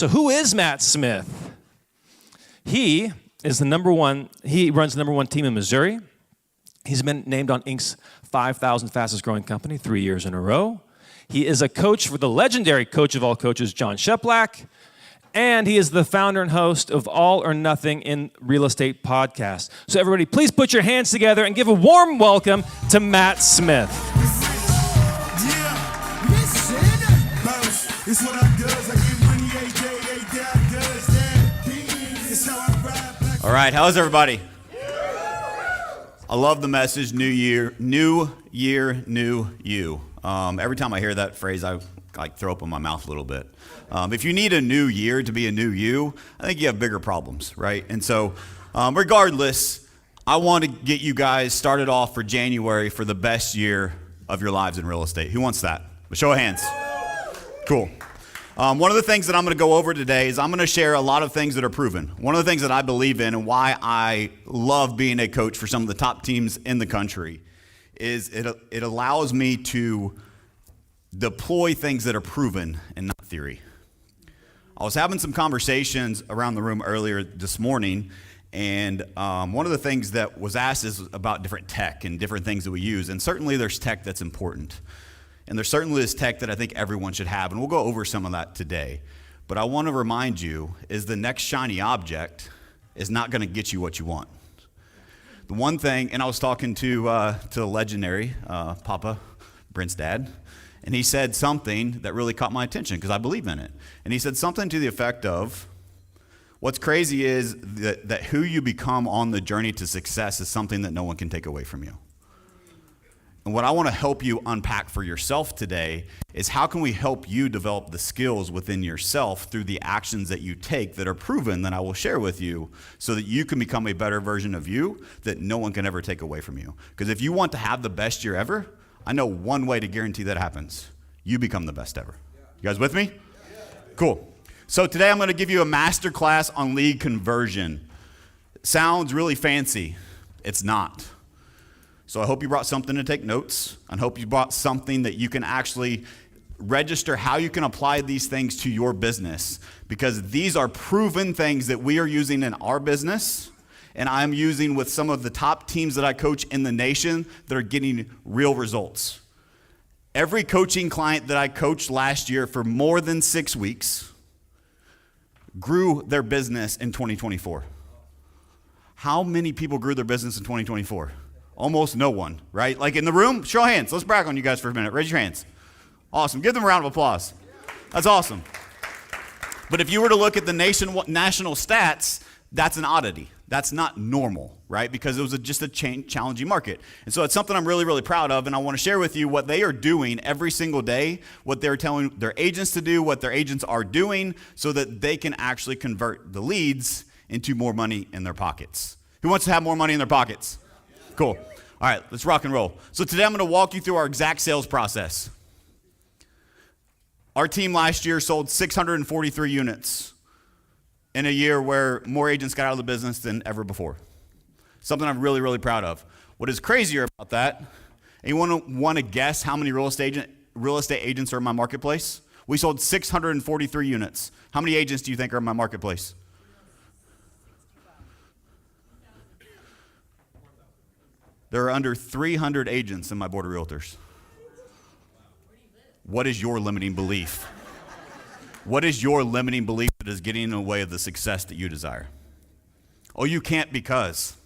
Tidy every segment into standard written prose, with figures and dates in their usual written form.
So who is Matt Smith? He is he runs the number one team in Missouri. He's been named on Inc.'s 5,000 fastest growing company 3 years in a row. He is a coach for the legendary coach of all coaches, John Sheplack. And he is the founder and host of All or Nothing in Real Estate podcast. So everybody, please put your hands together and give a warm welcome to Matt Smith. All right, how's everybody? I love the message, new year, new you. Every time I hear that phrase, I throw up in my mouth a little bit. If you need a new year to be a new you, I think you have bigger problems, right? And so regardless, I want to get you guys started off for January for the best year of your lives in real estate. Who wants that? A show of hands. Cool. One of the things that I'm going to go over today is I'm going to share a lot of things that are proven. One of the things that I believe in and why I love being a coach for some of the top teams in the country is it allows me to deploy things that are proven and not theory. I was having some conversations around the room earlier this morning, and one of the things that was asked is about different tech and different things that we use, and certainly there's tech that's important. And there certainly is tech that I think everyone should have, and we'll go over some of that today. But I want to remind you is the next shiny object is not going to get you what you want. The one thing, and I was talking to the legendary Papa, Brent's dad, and he said something that really caught my attention because I believe in it. And he said something to the effect of, what's crazy is that who you become on the journey to success is something that no one can take away from you. And what I want to help you unpack for yourself today is how can we help you develop the skills within yourself through the actions that you take that are proven that I will share with you so that you can become a better version of you that no one can ever take away from you. Because if you want to have the best year ever, I know one way to guarantee that happens. You become the best ever. You guys with me? Cool. So today I'm going to give you a master class on lead conversion. Sounds really fancy. It's not. So I hope you brought something to take notes. I hope you brought something that you can actually register how you can apply these things to your business, because these are proven things that we are using in our business, and I'm using with some of the top teams that I coach in the nation that are getting real results. Every coaching client that I coached last year for more than 6 weeks grew their business in 2024. How many people grew their business in 2024? Almost no one, right? Like in the room, show of hands. Let's brag on you guys for a minute. Raise your hands. Awesome. Give them a round of applause. That's awesome. But if you were to look at the national stats, that's an oddity. That's not normal, right? Because it was just a challenging market. And so it's something I'm really, really proud of, and I want to share with you what they are doing every single day, what they're telling their agents to do, what their agents are doing, so that they can actually convert the leads into more money in their pockets. Who wants to have more money in their pockets? Cool. All right, let's rock and roll. So today I'm going to walk you through our exact sales process. Our team last year sold 643 units in a year where more agents got out of the business than ever before. Something I'm really, really proud of. What is crazier about that, anyone want to guess how many real estate agents are in my marketplace? We sold 643 units. How many agents do you think are in my marketplace? There are under 300 agents in my board of realtors. What is your limiting belief? What is your limiting belief that is getting in the way of the success that you desire? Oh, you can't, because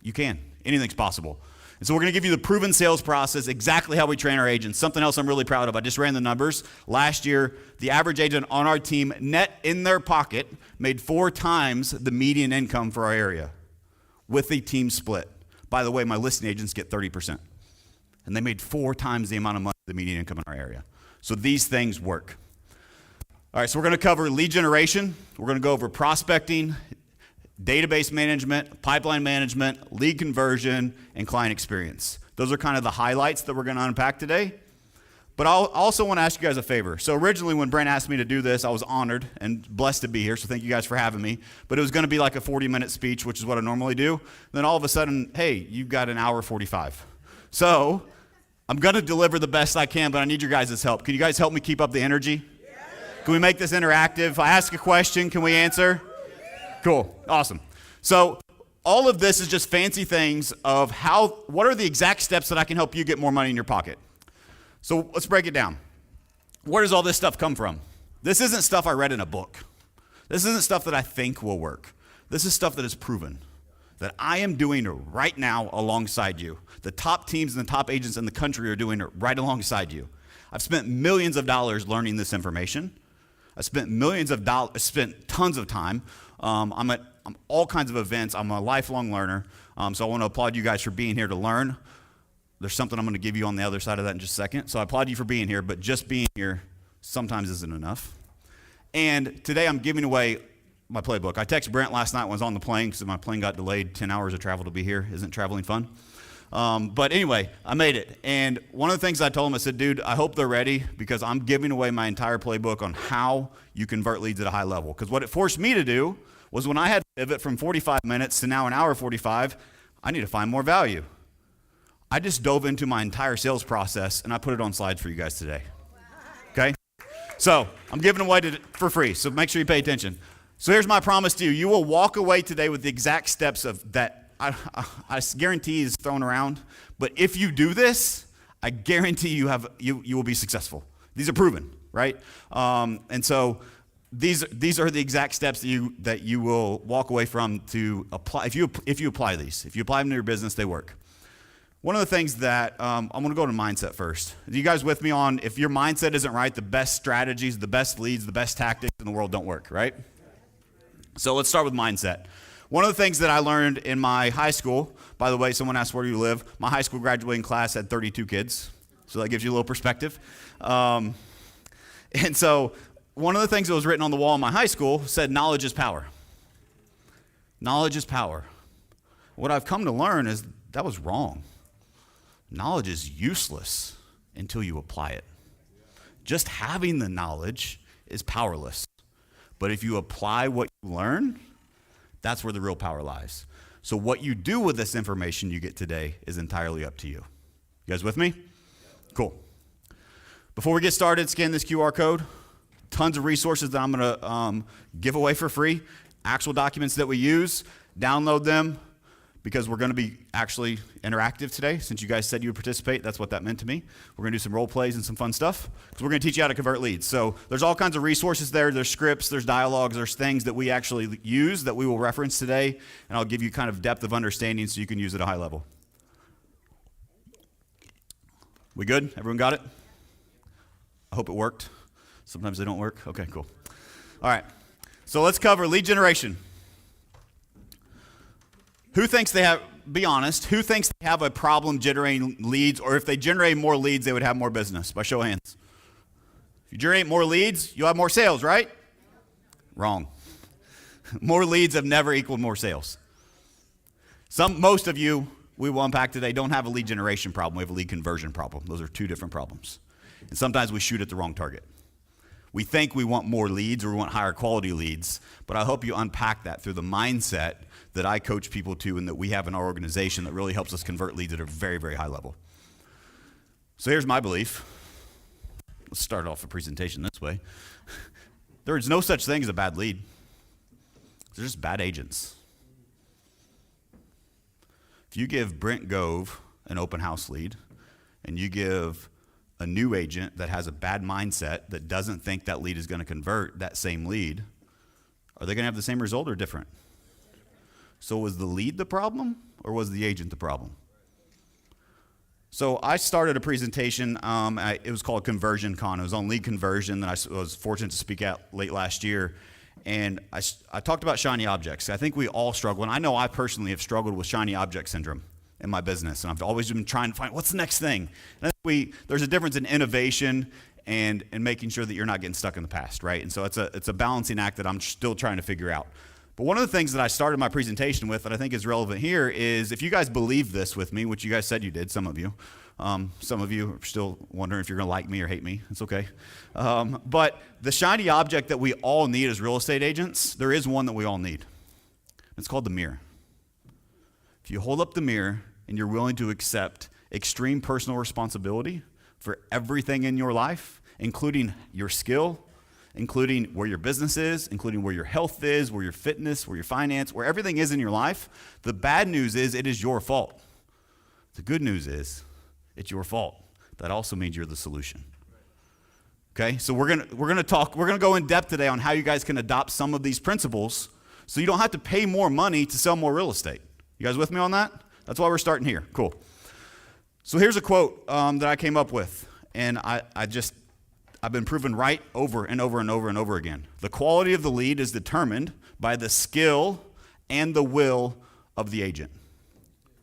you can. Anything's possible. And so we're going to give you the proven sales process, exactly how we train our agents. Something else I'm really proud of. I just ran the numbers. Last year, the average agent on our team, net in their pocket, made 4 times the median income for our area with the team split. By the way, my listing agents get 30%. And they made 4 times the amount of money the median income in our area. So these things work. All right, so we're going to cover lead generation. We're going to go over prospecting, database management, pipeline management, lead conversion, and client experience. Those are kind of the highlights that we're going to unpack today. But I also want to ask you guys a favor. So originally when Brent asked me to do this, I was honored and blessed to be here, so thank you guys for having me. But it was going to be like a 40-minute speech, which is what I normally do. Then all of a sudden, hey, you've got an hour 45. So I'm going to deliver the best I can, but I need your guys' help. Can you guys help me keep up the energy? Can we make this interactive? If I ask a question, can we answer? Cool. Awesome. So all of this is just fancy things of what are the exact steps that I can help you get more money in your pocket? So let's break it down. Where does all this stuff come from? This isn't stuff I read in a book. This isn't stuff that I think will work. This is stuff that is proven, that I am doing right now alongside you. The top teams and the top agents in the country are doing it right alongside you. I've spent millions of dollars learning this information. I spent tons of time. I'm at all kinds of events. I'm a lifelong learner. So I want to applaud you guys for being here to learn. There's something I'm going to give you on the other side of that in just a second. So I applaud you for being here, but just being here sometimes isn't enough. And today I'm giving away my playbook. I texted Brent last night when I was on the plane because my plane got delayed 10 hours of travel to be here. Isn't traveling fun? But anyway, I made it. And one of the things I told him, I said, dude, I hope they're ready because I'm giving away my entire playbook on how you convert leads at a high level. Because what it forced me to do was when I had to pivot from 45 minutes to now an hour 45, I need to find more value. I just dove into my entire sales process and I put it on slides for you guys today. Okay? So I'm giving away for free, so make sure you pay attention. So here's my promise to you. You will walk away today with the exact steps of that I guarantee is thrown around. But if you do this, I guarantee you will be successful. These are proven, right? And so these are the exact steps that you will walk away from to apply. If you apply these, if you apply them to your business, they work. One of the things that I'm going to go to mindset first. Are you guys with me on if your mindset isn't right, the best strategies, the best leads, the best tactics in the world don't work, right? So let's start with mindset. One of the things that I learned in my high school, by the way, someone asked where do you live? My high school graduating class had 32 kids, so that gives you a little perspective. And so one of the things that was written on the wall in my high school said knowledge is power. Knowledge is power. What I've come to learn is that was wrong. Knowledge is useless until you apply it. Just having the knowledge is powerless. But if you apply what you learn, that's where the real power lies. So what you do with this information you get today is entirely up to you. You guys with me? Cool. Before we get started, scan this QR code. Tons of resources that I'm going to give away for free. Actual documents that we use. Download them. Because we're going to be actually interactive today. Since you guys said you would participate, that's what that meant to me. We're going to do some role plays and some fun stuff. Because we're going to teach you how to convert leads. So there's all kinds of resources there. There's scripts, there's dialogues, there's things that we actually use that we will reference today. And I'll give you kind of depth of understanding so you can use it at a high level. We good? Everyone got it? I hope it worked. Sometimes they don't work. Okay, cool. All right. So let's cover lead generation. Who thinks they have, be honest, who thinks they have a problem generating leads, or if they generate more leads, they would have more business? By show of hands. If you generate more leads, you'll have more sales, right? Wrong. More leads have never equaled more sales. Most of you, we will unpack today, don't have a lead generation problem. We have a lead conversion problem. Those are two different problems. And sometimes we shoot at the wrong target. We think we want more leads or we want higher quality leads, but I hope you unpack that through the mindset that I coach people to and that we have in our organization that really helps us convert leads at a very, very high level. So here's my belief. Let's start off a presentation this way. There is no such thing as a bad lead. They're just bad agents. If you give Brent Gove an open house lead and you give a new agent that has a bad mindset that doesn't think that lead is going to convert that same lead, are they going to have the same result or different? So was the lead the problem or was the agent the problem? So I started a presentation, it was called Conversion Con. It was on lead conversion that I was fortunate to speak at late last year. And I talked about shiny objects. I think we all struggle, and I know I personally have struggled with shiny object syndrome in my business, and I've always been trying to find what's the next thing. And I think there's a difference in innovation and making sure that you're not getting stuck in the past, right? And so it's a balancing act that I'm still trying to figure out. But one of the things that I started my presentation with that I think is relevant here is if you guys believe this with me, which you guys said you did, some of you are still wondering if you're going to like me or hate me. It's okay. But the shiny object that we all need as real estate agents, there is one that we all need. It's called the mirror. If you hold up the mirror and you're willing to accept extreme personal responsibility for everything in your life, including your skill, including where your business is, including where your health is, where your fitness, where your finance, where everything is in your life. The bad news is it is your fault. The good news is it's your fault. That also means you're the solution. Okay, so we're gonna go in depth today on how you guys can adopt some of these principles so you don't have to pay more money to sell more real estate. You guys with me on that? That's why we're starting here. Cool. So here's a quote that I came up with, and I've been proven right over and over and over and over again. The quality of the lead is determined by the skill and the will of the agent.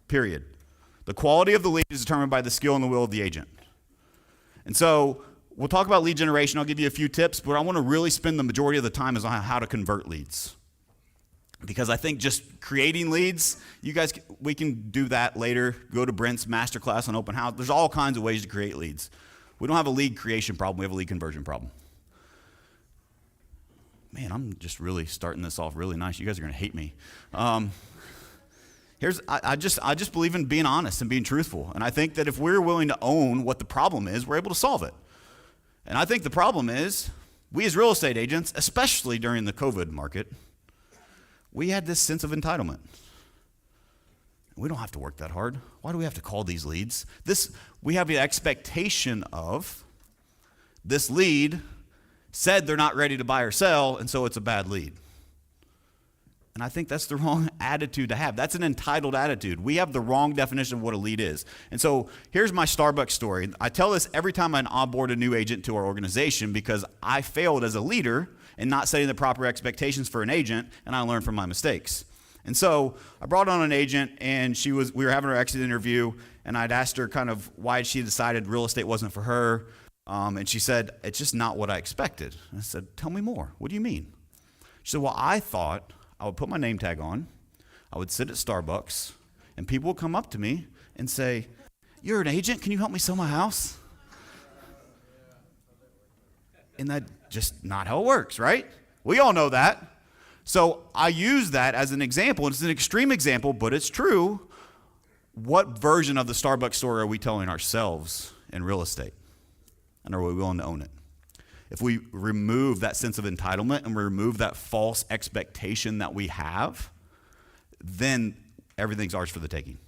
Period. The quality of the lead is determined by the skill and the will of the agent. And so we'll talk about lead generation. I'll give you a few tips, but I want to really spend the majority of the time is on how to convert leads. Because I think just creating leads, we can do that later. Go to Brent's masterclass on open house. There's all kinds of ways to create leads. We don't have a lead creation problem. We have a lead conversion problem. Man, I'm just really starting this off really nice. You guys are going to hate me. I just believe in being honest and being truthful. And I think that if we're willing to own what the problem is, we're able to solve it. And I think the problem is we as real estate agents, especially during the COVID market, we had this sense of entitlement. We don't have to work that hard. Why do we have to call these leads? We have the expectation of this lead said they're not ready to buy or sell, and so it's a bad lead. And I think that's the wrong attitude to have. That's an entitled attitude. We have the wrong definition of what a lead is. And so here's my Starbucks story. I tell this every time I onboard a new agent to our organization because I failed as a leader in not setting the proper expectations for an agent, and I learned from my mistakes. And so I brought on an agent, and we were having our exit interview, and I'd asked her kind of why she decided real estate wasn't for her. And she said, it's just not what I expected. And I said, tell me more. What do you mean? She said, well, I thought I would put my name tag on, I would sit at Starbucks, and people would come up to me and say, you're an agent? Can you help me sell my house? And that's just not how it works, right? We all know that. So I use that as an example. It's an extreme example, but it's true. What version of the Starbucks story are we telling ourselves in real estate? And are we willing to own it? If we remove that sense of entitlement and we remove that false expectation that we have, then everything's ours for the taking.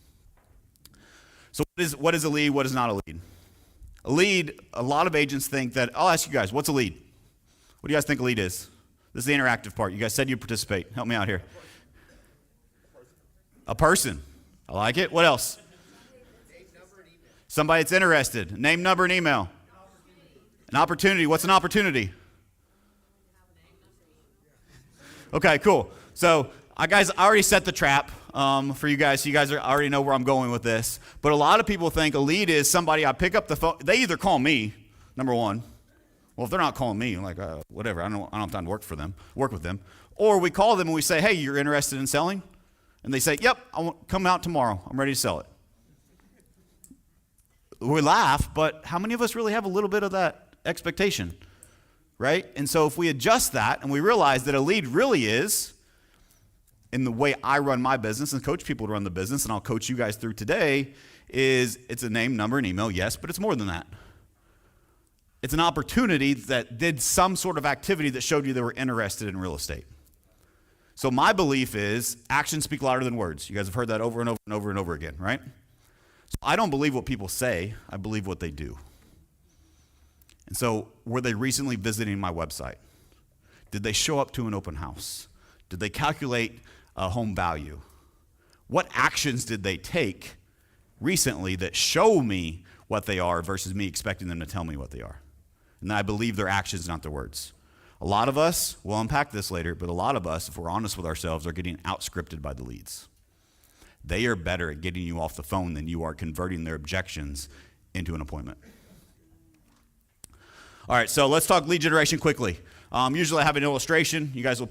So what is a lead? What is not a lead? A lead, a lot of agents think that, I'll ask you guys, what's a lead? What do you guys think a lead is? This is the interactive part. You guys said you'd participate. Help me out here. A person. I like it. What else? Somebody that's interested. Name, number, and email. An opportunity. What's an opportunity? Okay, cool. So, guys, I already set the trap for you guys. So you guys already know where I'm going with this. But a lot of people think a lead is somebody I pick up the phone. They either call me, number one. Well, if they're not calling me, I'm like, whatever. I don't have time to work with them. Or we call them and we say, hey, you're interested in selling? And they say, yep, I want come out tomorrow. I'm ready to sell it. We laugh, but how many of us really have a little bit of that expectation, right? And so if we adjust that and we realize that a lead really is, in the way I run my business and coach people to run the business, and I'll coach you guys through today, is it's a name, number, and email, yes, but it's more than that. It's an opportunity that did some sort of activity that showed you they were interested in real estate. So my belief is actions speak louder than words. You guys have heard that over and over and over and over again, right? So I don't believe what people say. I believe what they do. And so were they recently visiting my website? Did they show up to an open house? Did they calculate a home value? What actions did they take recently that show me what they are versus me expecting them to tell me what they are? And I believe their actions, not their words. A lot of us, we'll unpack this later, but a lot of us, if we're honest with ourselves, are getting out-scripted by the leads. They are better at getting you off the phone than you are converting their objections into an appointment. All right, so let's talk lead generation quickly. Usually I have an illustration. You guys will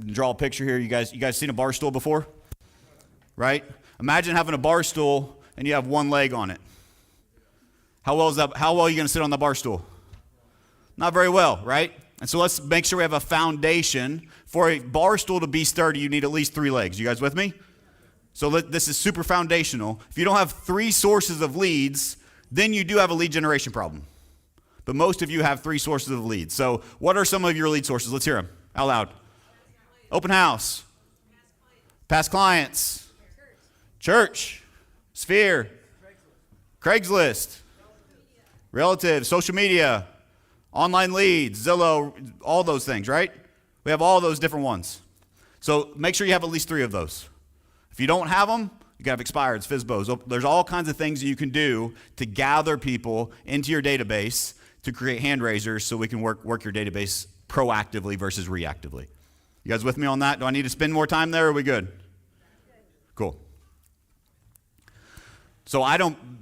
draw a picture here. You guys seen a bar stool before? Right? Imagine having a bar stool and you have one leg on it. How well are you going to sit on the bar stool? Not very well, right? And so let's make sure we have a foundation. For a bar stool to be sturdy, you need at least 3 legs. You guys with me? So this is super foundational. If you don't have 3 sources of leads, then you do have a lead generation problem. But most of you have 3 sources of leads. So what are some of your lead sources? Let's hear them out loud. Open house. Past clients. Church. Sphere. Craigslist. Relatives. Social media. Online leads. Zillow. All those things, right? We have all those different ones. So make sure you have at least 3 of those. If you don't have them, you got to have expireds, FSBOs. There's all kinds of things that you can do to gather people into your database to create hand raisers so we can work your database proactively versus reactively. You guys with me on that? Do I need to spend more time there or are we good? Cool. So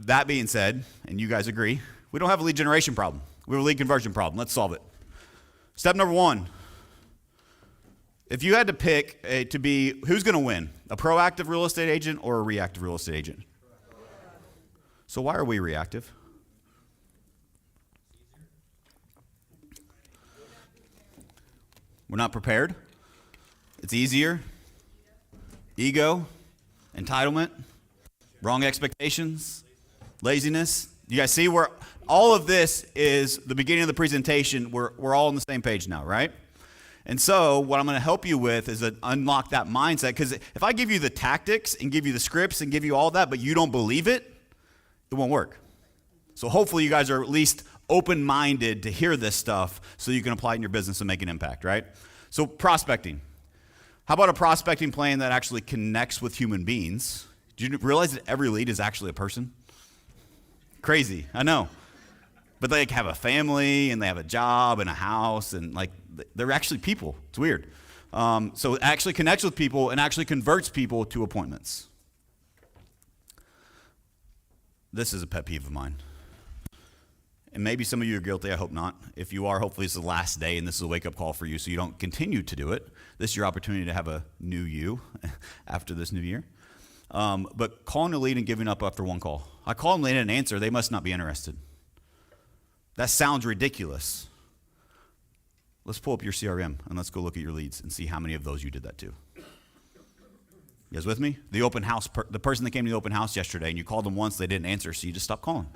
that being said, and you guys agree, we don't have a lead generation problem. We have a lead conversion problem. Let's solve it. Step number 1. If you had to pick to be, who's going to win? A proactive real estate agent or a reactive real estate agent? So why are we reactive? We're not prepared. It's easier. Ego, entitlement, wrong expectations, laziness. You guys see where all of this is the beginning of the presentation. We're all on the same page now, right? And so what I'm going to help you with is to unlock that mindset. Because if I give you the tactics and give you the scripts and give you all that, but you don't believe it, it won't work. So hopefully you guys are at least open-minded to hear this stuff so you can apply it in your business and make an impact, right? So prospecting. How about a prospecting plan that actually connects with human beings? Do you realize that every lead is actually a person? Crazy, I know. But they have a family and they have a job and a house and they're actually people. It's weird. So it actually connects with people and actually converts people to appointments. This is a pet peeve of mine. And maybe some of you are guilty, I hope not. If you are, hopefully it's the last day and this is a wake-up call for you so you don't continue to do it. This is your opportunity to have a new you after this new year. But calling a lead and giving up after 1 call. I call them, they didn't answer, they must not be interested. That sounds ridiculous. Let's pull up your CRM and let's go look at your leads and see how many of those you did that to. You guys with me? The open house, the person that came to the open house yesterday and you called them once, they didn't answer, so you just stopped calling.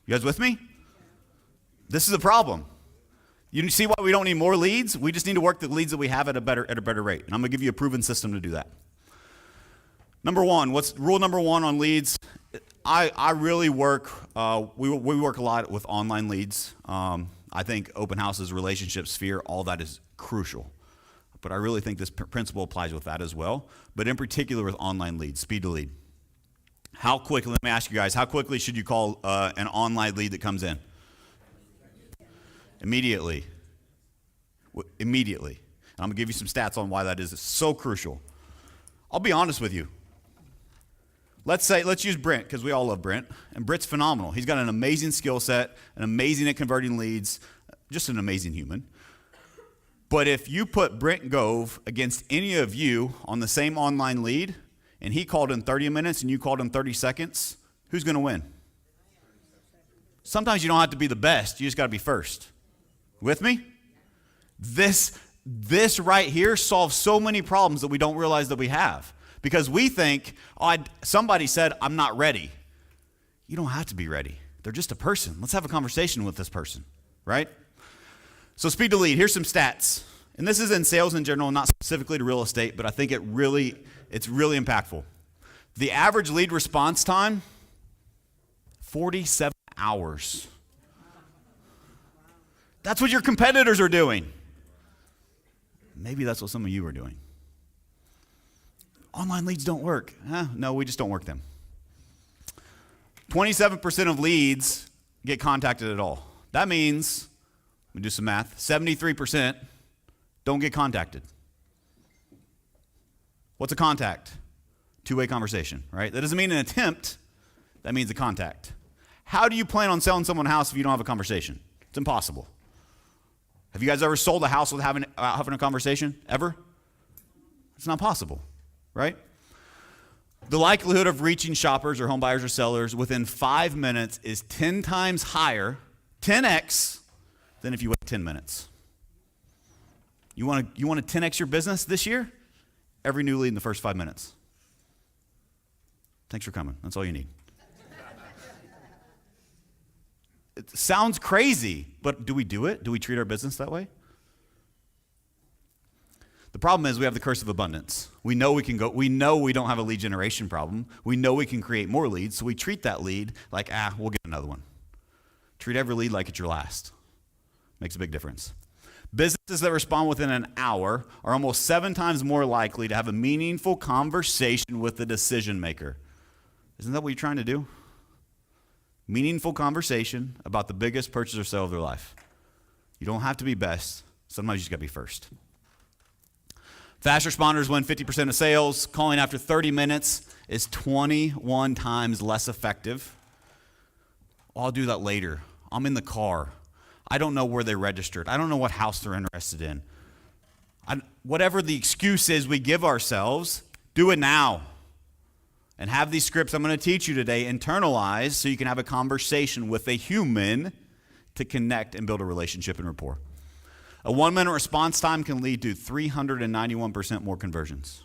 You guys with me? This is a problem. You see why we don't need more leads? We just need to work the leads that we have at a better rate. And I'm going to give you a proven system to do that. Number 1, what's rule number 1 on leads? I really work, we work a lot with online leads. I think open houses, relationship sphere, all that is crucial. But I really think this principle applies with that as well. But in particular with online leads, speed to lead. How quickly, let me ask you guys, how quickly should you call an online lead that comes in? Immediately. Immediately. And I'm going to give you some stats on why that is so crucial. I'll be honest with you. Let's use Brent, because we all love Brent. And Brent's phenomenal. He's got an amazing skill set, an amazing at converting leads, just an amazing human. But if you put Brent Gove against any of you on the same online lead, and he called in 30 minutes and you called in 30 seconds, who's going to win? Sometimes you don't have to be the best. You just got to be first. With me? This right here solves so many problems that we don't realize that we have. Because we think, somebody said, I'm not ready. You don't have to be ready. They're just a person. Let's have a conversation with this person, right? So speed to lead, here's some stats. And this is in sales in general, not specifically to real estate, but I think it's really impactful. The average lead response time, 47 hours. That's what your competitors are doing. Maybe that's what some of you are doing. Online leads don't work. No, we just don't work them. 27% of leads get contacted at all. That means, let me do some math, 73% don't get contacted. What's a contact? Two-way conversation, right? That doesn't mean an attempt. That means a contact. How do you plan on selling someone a house if you don't have a conversation? It's impossible. Have you guys ever sold a house without having a conversation? Ever? It's not possible, right? The likelihood of reaching shoppers or home buyers or sellers within 5 minutes is 10 times higher, 10x, than if you wait 10 minutes. You want to 10x your business this year? Every new lead in the first 5 minutes. Thanks for coming. That's all you need. It sounds crazy, but do we do it? Do we treat our business that way? The problem is we have the curse of abundance. We know we don't have a lead generation problem. We know we can create more leads, so we treat that lead like, we'll get another one. Treat every lead like it's your last. Makes a big difference. Businesses that respond within an hour are almost 7 times more likely to have a meaningful conversation with the decision maker. Isn't that what you're trying to do? Meaningful conversation about the biggest purchase or sale of their life. You don't have to be best. Sometimes you just got to be first. Fast responders win 50% of sales. Calling after 30 minutes is 21 times less effective. I'll do that later. I'm in the car. I don't know where they registered. I don't know what house they're interested in. Whatever the excuse is we give ourselves, do it now. And have these scripts I'm going to teach you today internalized so you can have a conversation with a human to connect and build a relationship and rapport. A 1-minute response time can lead to 391% more conversions.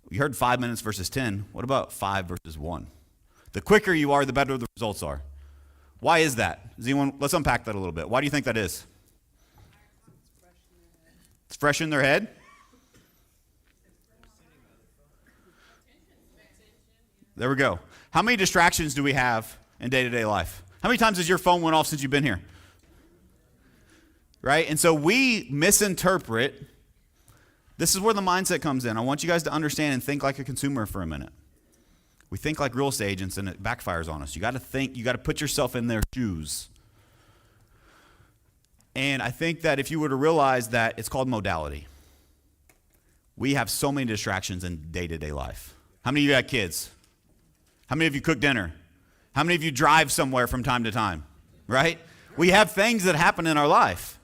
You heard 5 minutes versus 10. What about 5 versus 1? The quicker you are, the better the results are. Why is that? Let's unpack that a little bit. Why do you think that is? It's fresh in their head? There we go. How many distractions do we have in day-to-day life? How many times has your phone went off since you've been here? Right? And so we misinterpret. This is where the mindset comes in. I want you guys to understand and think like a consumer for a minute. We think like real estate agents and it backfires on us. You got to think, you got to put yourself in their shoes. And I think that if you were to realize that it's called modality. We have so many distractions in day-to-day life. How many of you got kids? How many of you cook dinner? How many of you drive somewhere from time to time? Right? We have things that happen in our life.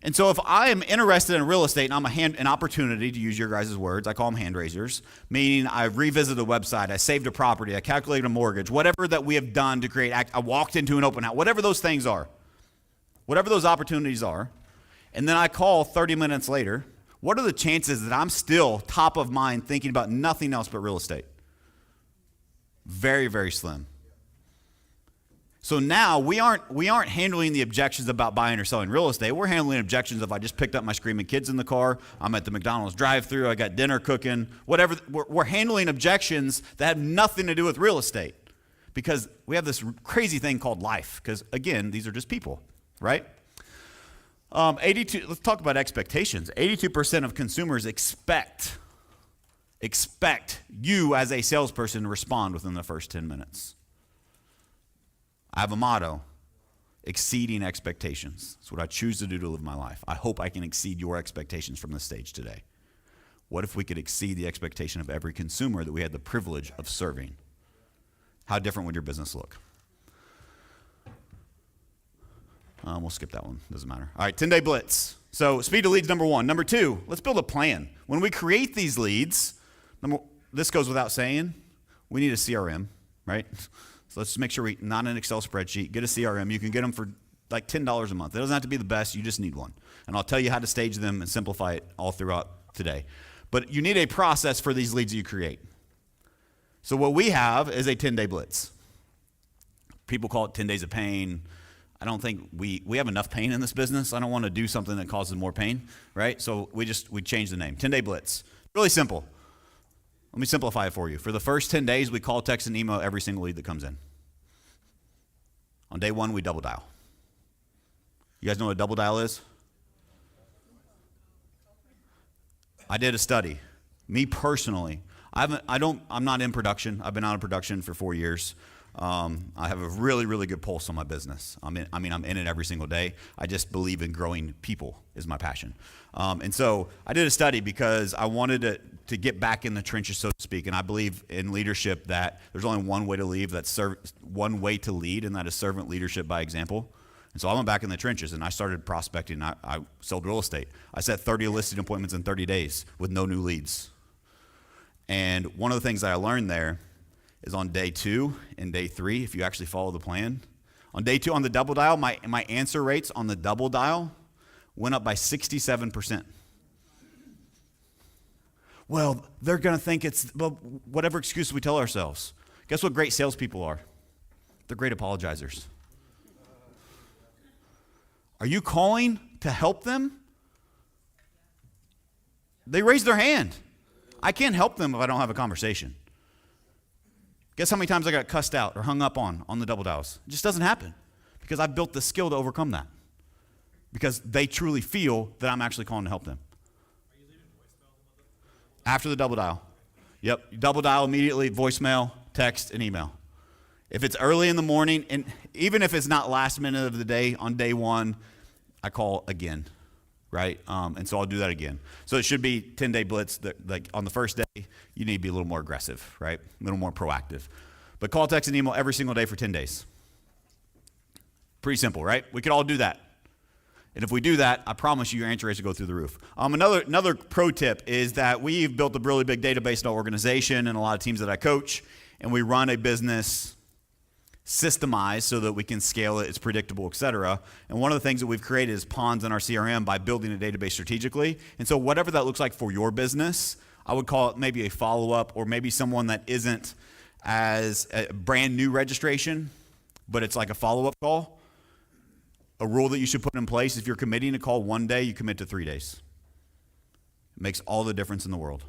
And so if I am interested in real estate and I'm an opportunity, to use your guys' words, I call them hand raisers, meaning I revisited a website, I saved a property, I calculated a mortgage, whatever that we have done to create, I walked into an open house, whatever those things are, whatever those opportunities are, and then I call 30 minutes later, what are the chances that I'm still top of mind thinking about nothing else but real estate? Very, very slim. So now we aren't handling the objections about buying or selling real estate. We're handling objections of I just picked up my screaming kids in the car, I'm at the McDonald's drive-thru, I got dinner cooking, whatever. We're handling objections that have nothing to do with real estate because we have this crazy thing called life. Because again, these are just people, right? 82. Let's talk about expectations. 82% of consumers expect you as a salesperson to respond within the first 10 minutes. I have a motto, exceeding expectations. That's what I choose to do to live my life. I hope I can exceed your expectations from the stage today. What if we could exceed the expectation of every consumer that we had the privilege of serving? How different would your business look? We'll skip that one. Doesn't matter. All right, 10-day blitz. So speed of leads, number 1. Number 2, let's build a plan. When we create these leads, this goes without saying, we need a CRM, right? So let's make sure not an Excel spreadsheet, get a CRM. You can get them for like $10 a month. It doesn't have to be the best, you just need one. And I'll tell you how to stage them and simplify it all throughout today. But you need a process for these leads you create. So what we have is a 10-day blitz. People call it 10 days of pain. I don't think we have enough pain in this business. I don't want to do something that causes more pain, right? So we changed the name. 10-day blitz. Really simple. Let me simplify it for you. For the first 10 days, we call, text, and email every single lead that comes in. On day 1, we double dial. You guys know what a double dial is? I did a study. Me personally, I'm not in production. I've been out of production for 4 years. I have a really, really good pulse on my business. I'm in it every single day. I just believe in growing people is my passion. And so I did a study because I wanted to get back in the trenches, so to speak. And I believe in leadership that there's only one way to lead, one way to lead, and that is servant leadership by example. And so I went back in the trenches and I started prospecting. I sold real estate. I set 30 listing appointments in 30 days with no new leads. And one of the things that I learned there is on day 2 and day 3, if you actually follow the plan. On day 2, on the double dial, my answer rates on the double dial went up by 67%. Well, they're going to think whatever excuse we tell ourselves. Guess what great salespeople are? They're great apologizers. Are you calling to help them? They raise their hand. I can't help them if I don't have a conversation. Guess how many times I got cussed out or hung up on the double dials? It just doesn't happen because I've built the skill to overcome that. Because they truly feel that I'm actually calling to help them. Are you leaving voicemail? After the double dial. Yep, you double dial immediately, voicemail, text, and email. If it's early in the morning, and even if it's not last minute of the day, on day one, I call again, right? And so I'll do that again. So it should be 10-day blitz. Like on the first day, you need to be a little more aggressive, right? A little more proactive. But call, text, and email every single day for 10 days. Pretty simple, right? We could all do that. And if we do that, I promise you your answer rates will go through the roof. Another pro tip is that we've built a really big database in our organization and a lot of teams that I coach, and we run a business systemized so that we can scale it, it's predictable, et cetera. And one of the things that we've created is ponds in our CRM by building a database strategically. And so whatever that looks like for your business, I would call it maybe a follow-up or maybe someone that isn't as a brand new registration, but it's like a follow-up call. A rule that you should put in place, if you're committing to call one day, you commit to 3 days. It makes all the difference in the world.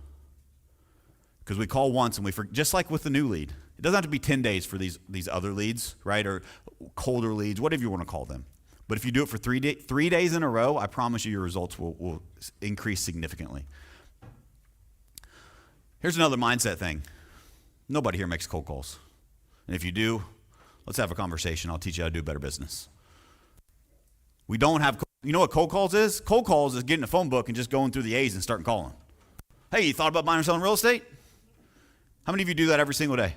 Because we call once and we forget, just like with the new lead. It doesn't have to be 10 days for these other leads, right? Or colder leads, whatever you want to call them. But if you do it for 3 days in a row, I promise you your results will increase significantly. Here's another mindset thing. Nobody here makes cold calls. And if you do, let's have a conversation. I'll teach you how to do better business. We don't have, you know what cold calls is? Cold calls is getting a phone book and just going through the A's and starting calling. Hey, you thought about buying or selling real estate? How many of you do that every single day?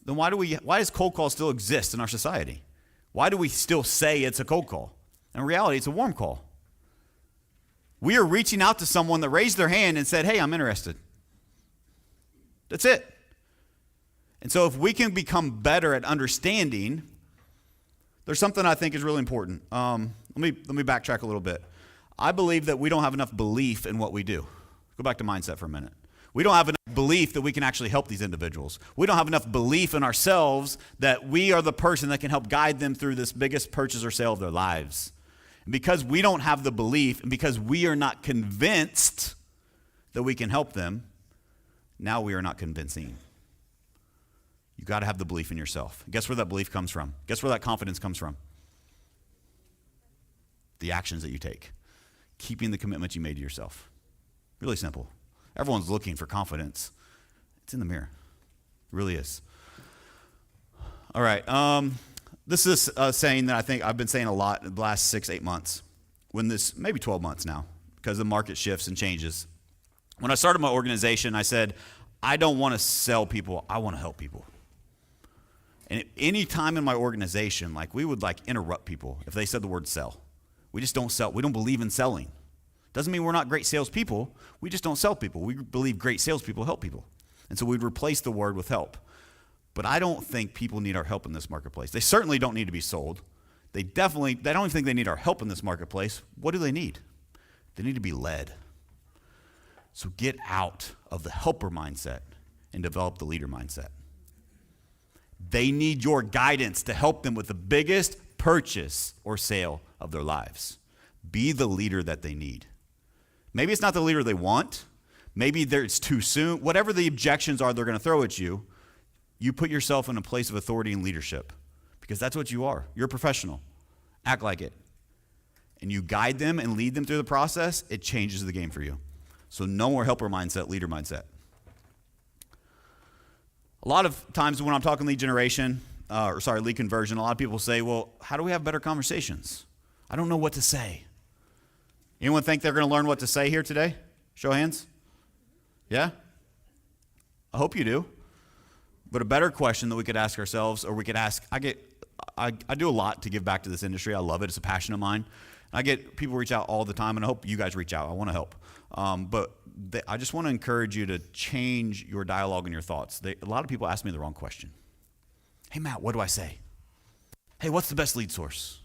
Then why does cold call still exist in our society? Why do we still say it's a cold call? In reality, it's a warm call. We are reaching out to someone that raised their hand and said, hey, I'm interested. That's it. And so if we can become better at understanding, there's something I think is really important. Let me backtrack a little bit. I believe that we don't have enough belief in what we do. Go back to mindset for a minute. We don't have enough belief that we can actually help these individuals. We don't have enough belief in ourselves that we are the person that can help guide them through this biggest purchase or sale of their lives. And because we don't have the belief and because we are not convinced that we can help them, now we are not convincing. You got to have the belief in yourself. Guess where that belief comes from? Guess where that confidence comes from? The actions that you take. Keeping the commitment you made to yourself. Really simple. Everyone's looking for confidence. It's in the mirror. It really is. All right. This is a saying that I think I've been saying a lot in the last 6-8 months. Maybe 12 months now, because the market shifts and changes. When I started my organization, I said, I don't want to sell people. I want to help people. And at any time in my organization, we would interrupt people if they said the word sell. We just don't sell. We don't believe in selling. Doesn't mean we're not great salespeople. We just don't sell people. We believe great salespeople help people. And so we'd replace the word with help. But I don't think people need our help in this marketplace. They certainly don't need to be sold. They don't even think they need our help in this marketplace. What do they need? They need to be led. So get out of the helper mindset and develop the leader mindset. They need your guidance to help them with the biggest purchase or sale of their lives. Be the leader that they need. Maybe it's not the leader they want. Maybe it's too soon. Whatever the objections are they're going to throw at you, you put yourself in a place of authority and leadership because that's what you are. You're a professional. Act like it. And you guide them and lead them through the process, it changes the game for you. So no more helper mindset, leader mindset. A lot of times when I'm talking lead generation, lead conversion, a lot of people say, well, how do we have better conversations? I don't know what to say. Anyone think they're going to learn what to say here today? Show of hands. Yeah? I hope you do. But a better question that we could ask ourselves, or we could ask, I do a lot to give back to this industry. I love it. It's a passion of mine. I get people reach out all the time, and I hope you guys reach out. I want to help. I just want to encourage you to change your dialogue and your thoughts. A lot of people ask me the wrong question. Hey, Matt, what do I say? Hey, what's the best lead source?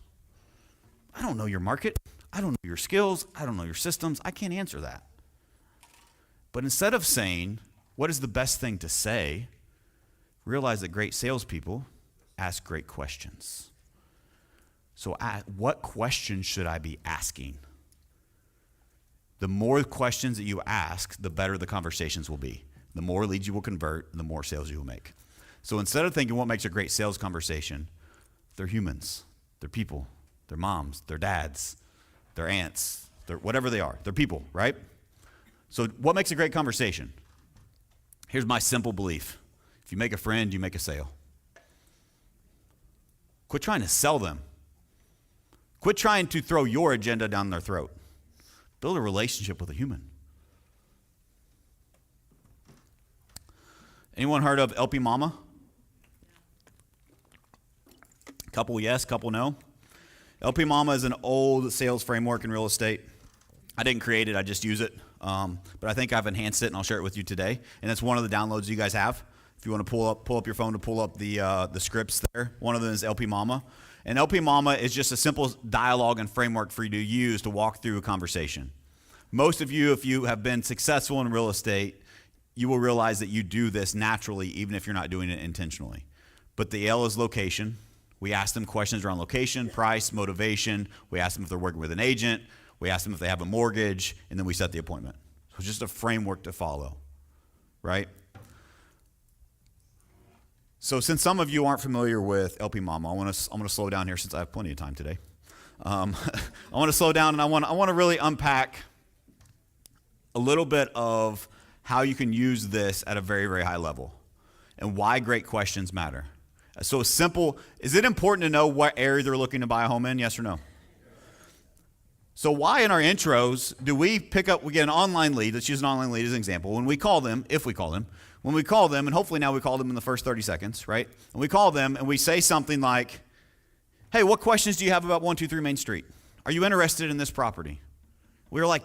I don't know your market. I don't know your skills. I don't know your systems. I can't answer that. But instead of saying, what is the best thing to say, realize that great salespeople ask great questions. So what questions should I be asking? The more questions that you ask, the better the conversations will be. The more leads you will convert, the more sales you will make. So instead of thinking what makes a great sales conversation, they're humans, they're people, they're moms, they're dads, they're aunts, they're whatever they are, they're people, right? So what makes a great conversation? Here's my simple belief. If you make a friend, you make a sale. Quit trying to sell them. Quit trying to throw your agenda down their throat. Build a relationship with a human. Anyone heard of LP Mama? Couple yes, couple no. LP Mama is an old sales framework in real estate. I didn't create it, I just use it. But I think I've enhanced it, and I'll share it with you today. And it's one of the downloads you guys have. If you want to pull up your phone to pull up the scripts there, one of them is LP Mama. And LP Mama is just a simple dialogue and framework for you to use to walk through a conversation. Most of you, if you have been successful in real estate, you will realize that you do this naturally, even if you're not doing it intentionally. But the L is location. We ask them questions around location, price, motivation. We ask them if they're working with an agent. We ask them if they have a mortgage, and then we set the appointment. So it's just a framework to follow, right? So since some of you aren't familiar with LP Mama, I'm going to slow down here since I have plenty of time today. I want to slow down, and I want to really unpack a little bit of how you can use this at a very, very high level and why great questions matter. So simple, is it important to know what area they're looking to buy a home in, yes or no? So why in our intros do we get an online lead, let's use an online lead as an example, when we call them, when we call them, and hopefully now we call them in the first 30 seconds, right? And we call them and we say something like, hey, what questions do you have about 123 Main Street? Are you interested in this property? We're like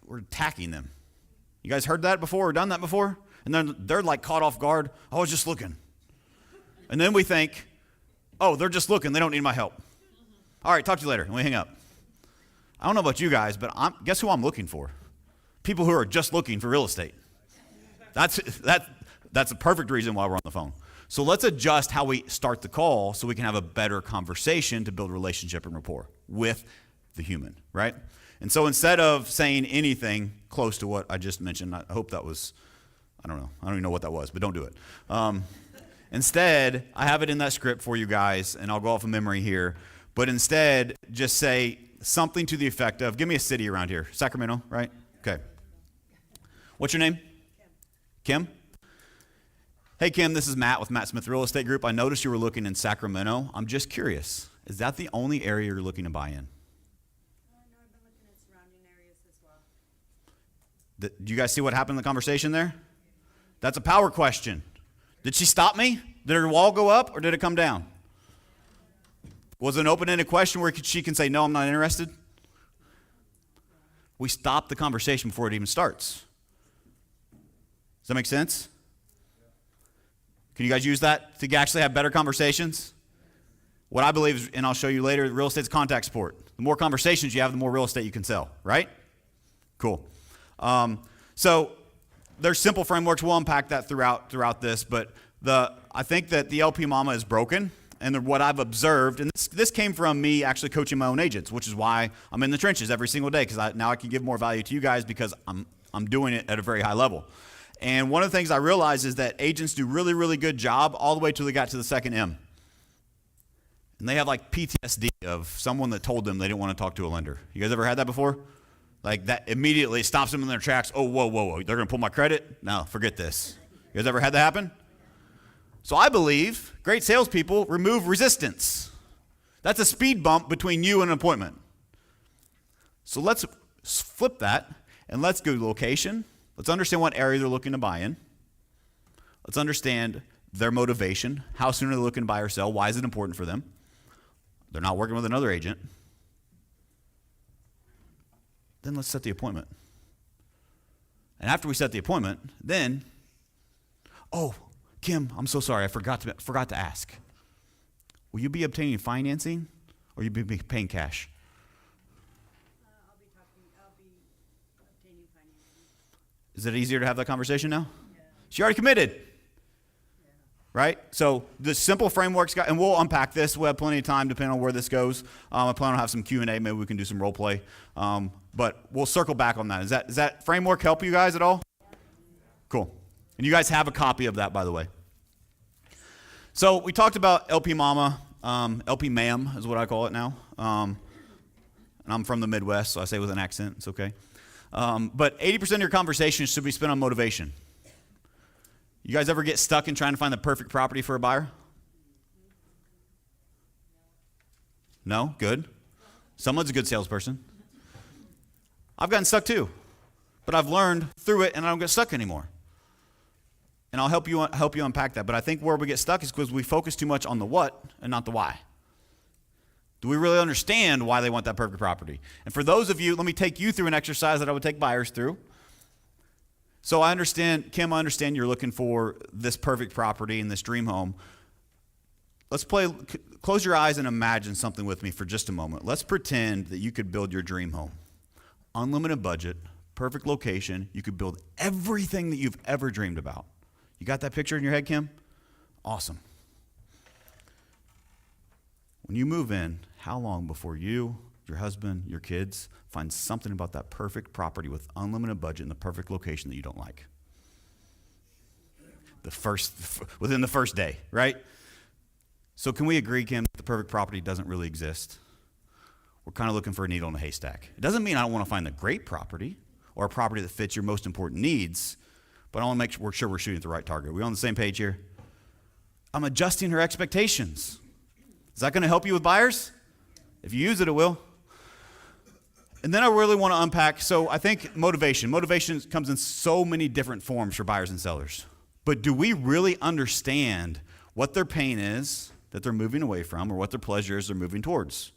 we're attacking them. You guys heard that before or done that before? And then they're like caught off guard. I was just looking. And then we think, oh, they're just looking. They don't need my help. All right, talk to you later. And we hang up. I don't know about you guys, but guess who I'm looking for? People who are just looking for real estate. That's a perfect reason why we're on the phone. So let's adjust how we start the call so we can have a better conversation to build relationship and rapport with the human, right? And so instead of saying anything close to what I just mentioned, I hope that was, I don't even know what that was, but don't do it. Instead, I have it in that script for you guys, and I'll go off of memory here, but instead just say something to the effect of, give me a city around here. Sacramento, right? Okay. What's your name? Kim? Hey, Kim, this is Matt with Matt Smith Real Estate Group. I noticed you were looking in Sacramento. I'm just curious, is that the only area you're looking to buy in? No, I've been looking at surrounding areas as well. Do you guys see what happened in the conversation there? That's a power question. Did she stop me? Did her wall go up or did it come down? Was it an open-ended question where she can say, no, I'm not interested? We stop the conversation before it even starts. Does that make sense? Can you guys use that to actually have better conversations? What I believe is, and I'll show you later, real estate's contact sport. The more conversations you have, the more real estate you can sell, right? Cool. So there's simple frameworks. We'll unpack that throughout this, but I think that the LP Mama is broken. And what I've observed, and this came from me actually coaching my own agents, which is why I'm in the trenches every single day, because now I can give more value to you guys because I'm doing it at a very high level. And one of the things I realized is that agents do really, really good job all the way till they got to the second M. And they have like PTSD of someone that told them they didn't want to talk to a lender. You guys ever had that before? Like that immediately stops them in their tracks. Oh, whoa. They're going to pull my credit? No, forget this. You guys ever had that happen? So I believe great salespeople remove resistance. That's a speed bump between you and an appointment. So let's flip that and let's go to location. Let's understand what area they're looking to buy in. Let's understand their motivation. How soon are they looking to buy or sell? Why is it important for them? They're not working with another agent. Then let's set the appointment. And after we set the appointment, then, oh, Kim, I'm so sorry, I forgot to ask. Will you be obtaining financing or will you be paying cash? I'll be obtaining financing. Is it easier to have that conversation now? Yeah. She already committed. Yeah. right? So the simple frameworks, and we'll unpack this. We'll have plenty of time depending on where this goes. I plan on have some Q&A. Maybe we can do some role play. But we'll circle back on that. Does that framework help you guys at all? Cool. And you guys have a copy of that, by the way. So we talked about LP Mama. LP Ma'am is what I call it now. And I'm from the Midwest, so I say it with an accent. It's okay. But 80% of your conversation should be spent on motivation. You guys ever get stuck in trying to find the perfect property for a buyer? No? Good. Someone's a good salesperson. I've gotten stuck too, but I've learned through it and I don't get stuck anymore. And I'll help you unpack that. But I think where we get stuck is because we focus too much on the what and not the why. Do we really understand why they want that perfect property? And for those of you, let me take you through an exercise that I would take buyers through. So I understand, Kim, I understand you're looking for this perfect property and this dream home. Close your eyes and imagine something with me for just a moment. Let's pretend that you could build your dream home. Unlimited budget, perfect location. You could build everything that you've ever dreamed about. You got that picture in your head, Kim? Awesome. When you move in, how long before you, your husband, your kids find something about that perfect property with unlimited budget and the perfect location that you don't like? Within the first day, right? So can we agree, Kim, that the perfect property doesn't really exist? We're kind of looking for a needle in a haystack. It doesn't mean I don't want to find the great property or a property that fits your most important needs, but I want to make sure we're shooting at the right target. Are we on the same page here? I'm adjusting her expectations. Is that going to help you with buyers? If you use it, it will. And then I really want to unpack, so I think motivation. Motivation comes in so many different forms for buyers and sellers. But do we really understand what their pain is that they're moving away from or what their pleasure is they're moving towards?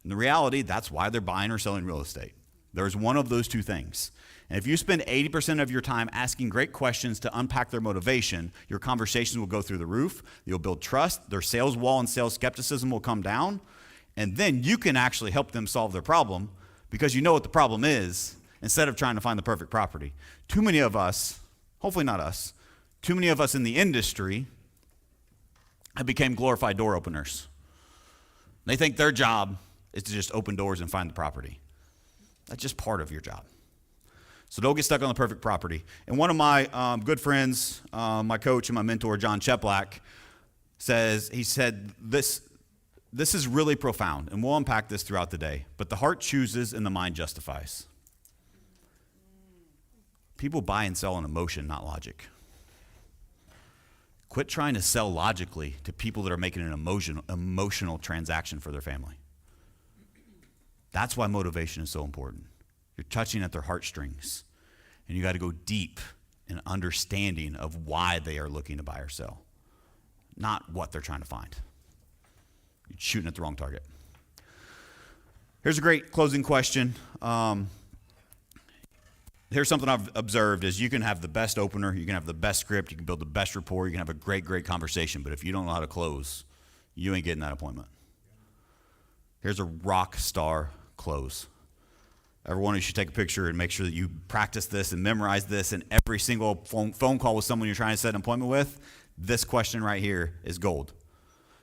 In the reality, that's why they're buying or selling real estate. There's one of those two things. And if you spend 80% of your time asking great questions to unpack their motivation, your conversations will go through the roof. You'll build trust. Their sales wall and sales skepticism will come down. And then you can actually help them solve their problem because you know what the problem is instead of trying to find the perfect property. Too many of us, hopefully not us, too many of us in the industry have become glorified door openers. They think their job is to just open doors and find the property. That's just part of your job. So don't get stuck on the perfect property. And one of my good friends, my coach and my mentor, John Cheplack, said this is really profound, and we'll unpack this throughout the day, but the heart chooses and the mind justifies. People buy and sell on emotion, not logic. Quit trying to sell logically to people that are making an emotional transaction for their family. That's why motivation is so important. You're touching at their heartstrings, and you got to go deep in understanding of why they are looking to buy or sell, not what they're trying to find. You're shooting at the wrong target. Here's a great closing question. Here's something I've observed is you can have the best opener, you can have the best script, you can build the best rapport, you can have a great, great conversation, but if you don't know how to close, you ain't getting that appointment. Here's a rock star close. Everyone, you should take a picture and make sure that you practice this and memorize this, and every single phone call with someone you're trying to set an appointment with, this question right here is gold.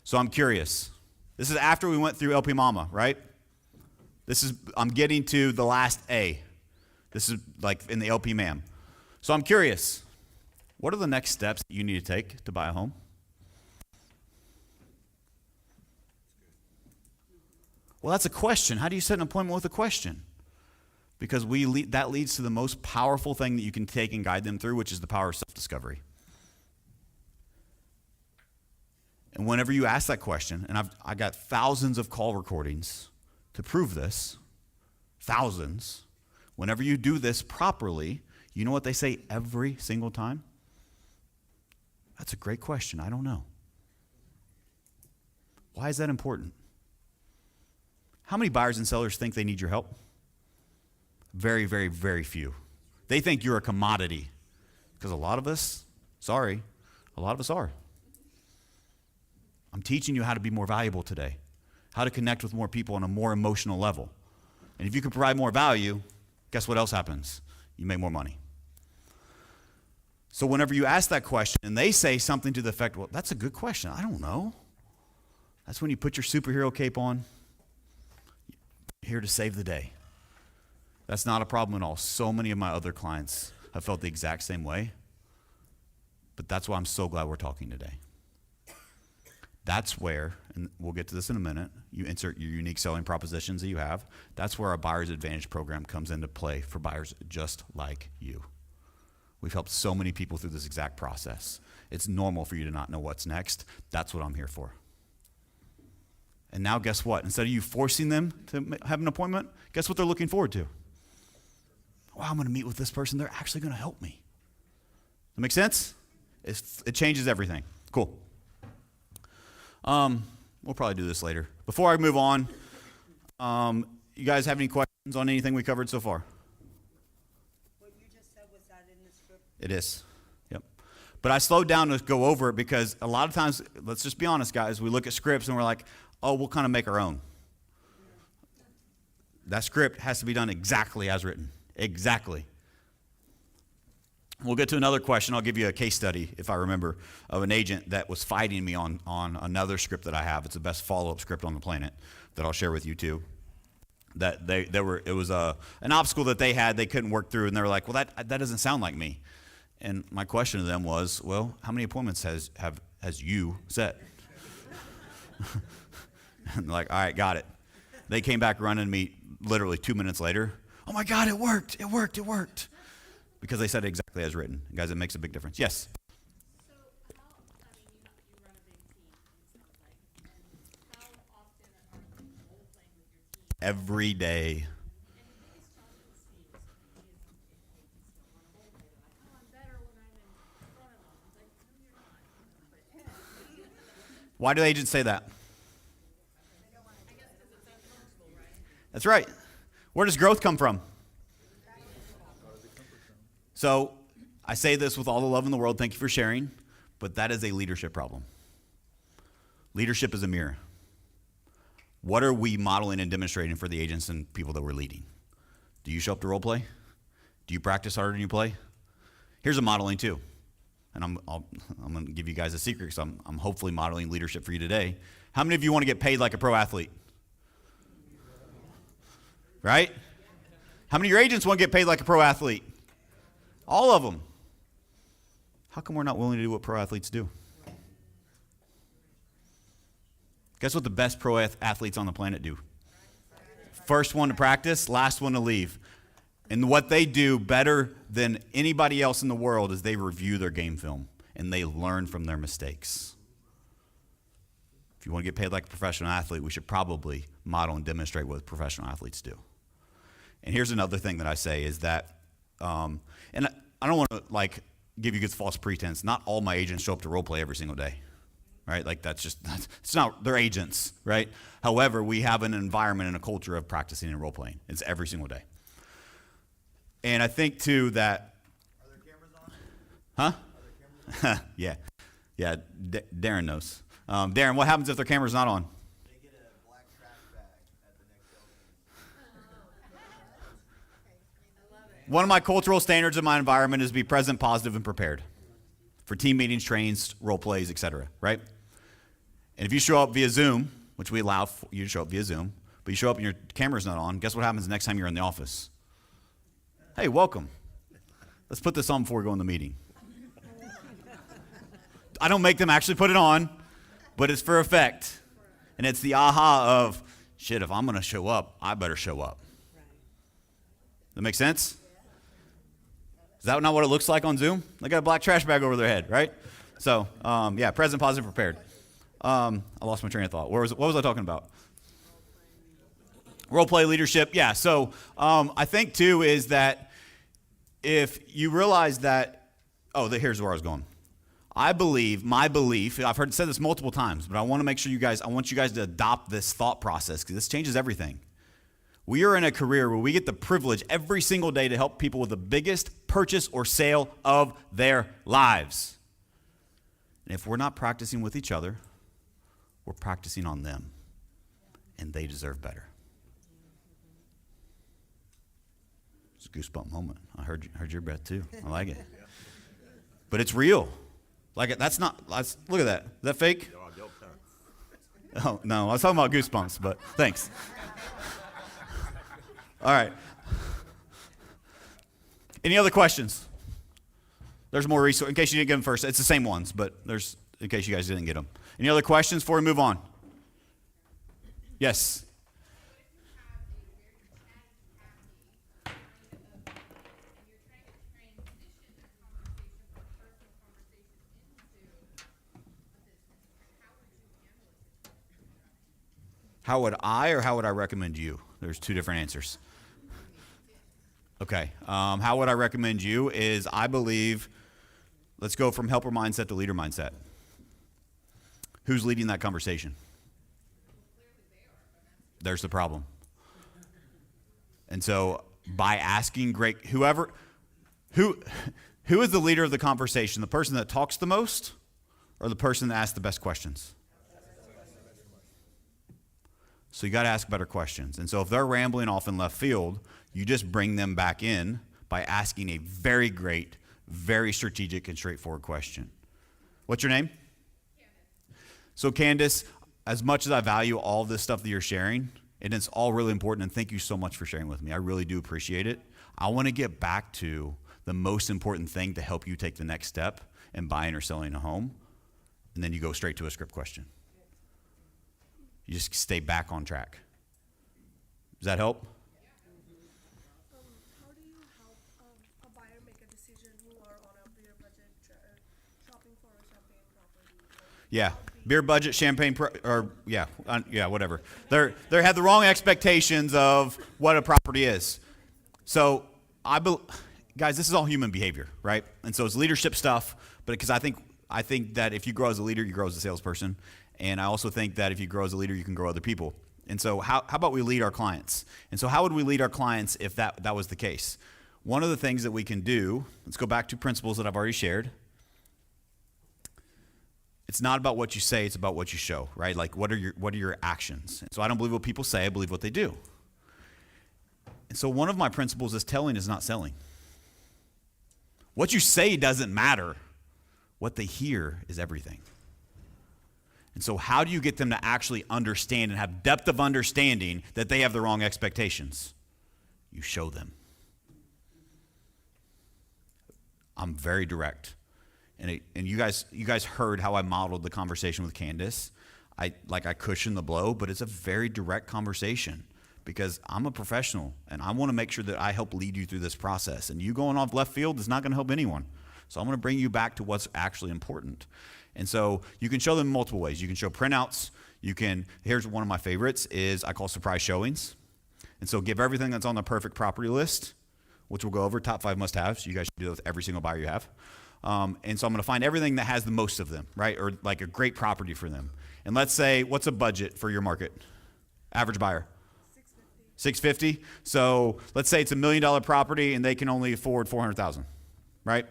So I'm curious. This is after we went through LP Mama, right? I'm getting to the last A. This is like in the LP Ma'am. So I'm curious, what are the next steps that you need to take to buy a home? Well, that's a question. How do you set an appointment with a question? Because that leads to the most powerful thing that you can take and guide them through, which is the power of self-discovery. And whenever you ask that question, and I got thousands of call recordings to prove this, thousands. Whenever you do this properly, you know what they say every single time? That's a great question. I don't know. Why is that important? How many buyers and sellers think they need your help? Very, very, very few. They think you're a commodity. Because a lot of us are. I'm teaching you how to be more valuable today, how to connect with more people on a more emotional level. And if you can provide more value, guess what else happens? You make more money. So whenever you ask that question and they say something to the effect, well, that's a good question. I don't know. That's when you put your superhero cape on, here to save the day. That's not a problem at all. So many of my other clients have felt the exact same way. But that's why I'm so glad we're talking today. That's where, and we'll get to this in a minute, you insert your unique selling propositions that you have. That's where our Buyer's Advantage program comes into play for buyers just like you. We've helped so many people through this exact process. It's normal for you to not know what's next. That's what I'm here for. And now guess what? Instead of you forcing them to have an appointment, guess what they're looking forward to? Wow, I'm going to meet with this person. They're actually going to help me. That make sense? It changes everything. Cool. We'll probably do this later. Before I move on, you guys have any questions on anything we covered so far? What you just said, was that in the script? It is. Yep. But I slowed down to go over it because a lot of times, let's just be honest, guys, we look at scripts and we're like, oh, we'll kind of make our own. That script has to be done exactly as written. Exactly. We'll get to another question. I'll give you a case study, if I remember, of an agent that was fighting me on another script that I have. It's the best follow-up script on the planet that I'll share with you too. That it was an obstacle that they had, they couldn't work through, and they were like, well, that doesn't sound like me. And my question to them was, well, how many appointments has you set? And they're like, all right, got it. They came back running me literally 2 minutes later. Oh my God, it worked. Because they said it exactly as written. Guys, it makes a big difference. Yes? So how, I mean, you run a big team, it sounds like. And how often are you role playing with your team? Every day. And the biggest challenge seems to me is if they just don't want to role play. They're like, oh, I'm better when I'm in front of them. It's like, no, you're not. But Why do agents say that? I guess because it's uncomfortable, right? That's right. Where does growth come from? So I say this with all the love in the world. Thank you for sharing. But that is a leadership problem. Leadership is a mirror. What are we modeling and demonstrating for the agents and people that we're leading? Do you show up to role play? Do you practice harder than you play? Here's a modeling too. And I'm going to give you guys a secret because I'm hopefully modeling leadership for you today. How many of you want to get paid like a pro athlete? Right? How many of your agents want to get paid like a pro athlete? All of them. How come we're not willing to do what pro athletes do? Guess what the best pro athletes on the planet do? First one to practice, last one to leave. And what they do better than anybody else in the world is they review their game film and they learn from their mistakes. If you want to get paid like a professional athlete, we should probably model and demonstrate what professional athletes do. And here's another thing that I say is that, and I don't want to give you good false pretense. Not all my agents show up to role play every single day, right? It's not, they're agents, right? However, we have an environment and a culture of practicing and role playing. It's every single day. And I think too that. Are there cameras on? Huh? Are there cameras on? Yeah. Darren knows. Darren, what happens if their camera's not on? They get a black trash bag at the next building. One of my cultural standards in my environment is be present, positive, and prepared for team meetings, trains, role plays, etc. Right? And if you show up via Zoom, which we allow you to show up via Zoom, but you show up and your camera's not on, guess what happens the next time you're in the office? Hey, welcome. Let's put this on before we go in the meeting. I don't make them actually put it on, but it's for effect. And it's the aha of, shit, if I'm going to show up, I better show up. That make sense? Is that not what it looks like on Zoom? They got a black trash bag over their head, right? So, yeah, present, positive, prepared. I lost my train of thought. What was I talking about? Role play leadership, yeah. So I think, too, is that if you realize that, here's where I was going. I believe, my belief, I've said this multiple times, but I want to make sure I want you guys to adopt this thought process because this changes everything. We are in a career where we get the privilege every single day to help people with the biggest purchase or sale of their lives. And if we're not practicing with each other, we're practicing on them, and they deserve better. It's a goosebump moment. I heard your breath too. I like it. but it's real. Like that's not. Look at that. Is that fake? Oh no, I was talking about Goosebumps, but thanks. All right. Any other questions? There's more resources. In case you didn't get them first, it's the same ones, but there's in case you guys didn't get them. Any other questions before we move on? Yes. How would I or how would I recommend you? There's two different answers. Okay. How would I recommend you is I believe, let's go from helper mindset to leader mindset. Who's leading that conversation? There's the problem. And so by asking who is the leader of the conversation? The person that talks the most or the person that asks the best questions? So you got to ask better questions. And so if they're rambling off in left field, you just bring them back in by asking a very great, very strategic and straightforward question. What's your name? Candace. So Candace, as much as I value all this stuff that you're sharing, and it's all really important, and thank you so much for sharing with me. I really do appreciate it. I want to get back to the most important thing to help you take the next step in buying or selling a home, and then you go straight to a script question. You just stay back on track. Does that help? How do you help a buyer make a decision who are on a beer budget shopping for a champagne property? Yeah, beer budget, champagne, whatever. They have the wrong expectations of what a property is. So guys, this is all human behavior, right? And so it's leadership stuff. But because I think that if you grow as a leader, you grow as a salesperson. And I also think that if you grow as a leader, you can grow other people. And so how about we lead our clients? And so how would we lead our clients if that was the case? One of the things that we can do, let's go back to principles that I've already shared. It's not about what you say, it's about what you show, right? Like what are your actions? And so I don't believe what people say, I believe what they do. And so one of my principles is telling is not selling. What you say doesn't matter. What they hear is everything. And so how do you get them to actually understand and have depth of understanding that they have the wrong expectations? You show them. I'm very direct. And you guys heard how I modeled the conversation with Candace. I cushion the blow, but it's a very direct conversation because I'm a professional and I want to make sure that I help lead you through this process. And you going off left field is not going to help anyone. So I'm going to bring you back to what's actually important. And so you can show them multiple ways. You can show printouts. Here's one of my favorites is I call surprise showings. And so give everything that's on the perfect property list, which we'll go over, top 5 must-haves. You guys should do that with every single buyer you have. And so I'm going to find everything that has the most of them, right? Or like a great property for them. And let's say, what's a budget for your market? Average buyer? $650. So let's say it's $1 million property and they can only afford $400,000, right?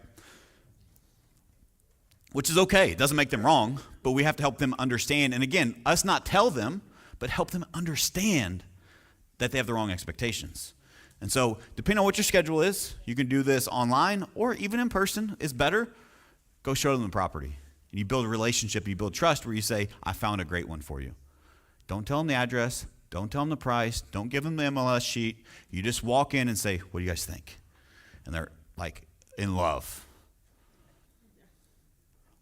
Which is okay. It doesn't make them wrong, but we have to help them understand. And again, us not tell them, but help them understand that they have the wrong expectations. And so depending on what your schedule is, you can do this online or even in person is better. Go show them the property. And you build a relationship, you build trust where you say, I found a great one for you. Don't tell them the address. Don't tell them the price. Don't give them the MLS sheet. You just walk in and say, what do you guys think? And they're like in love.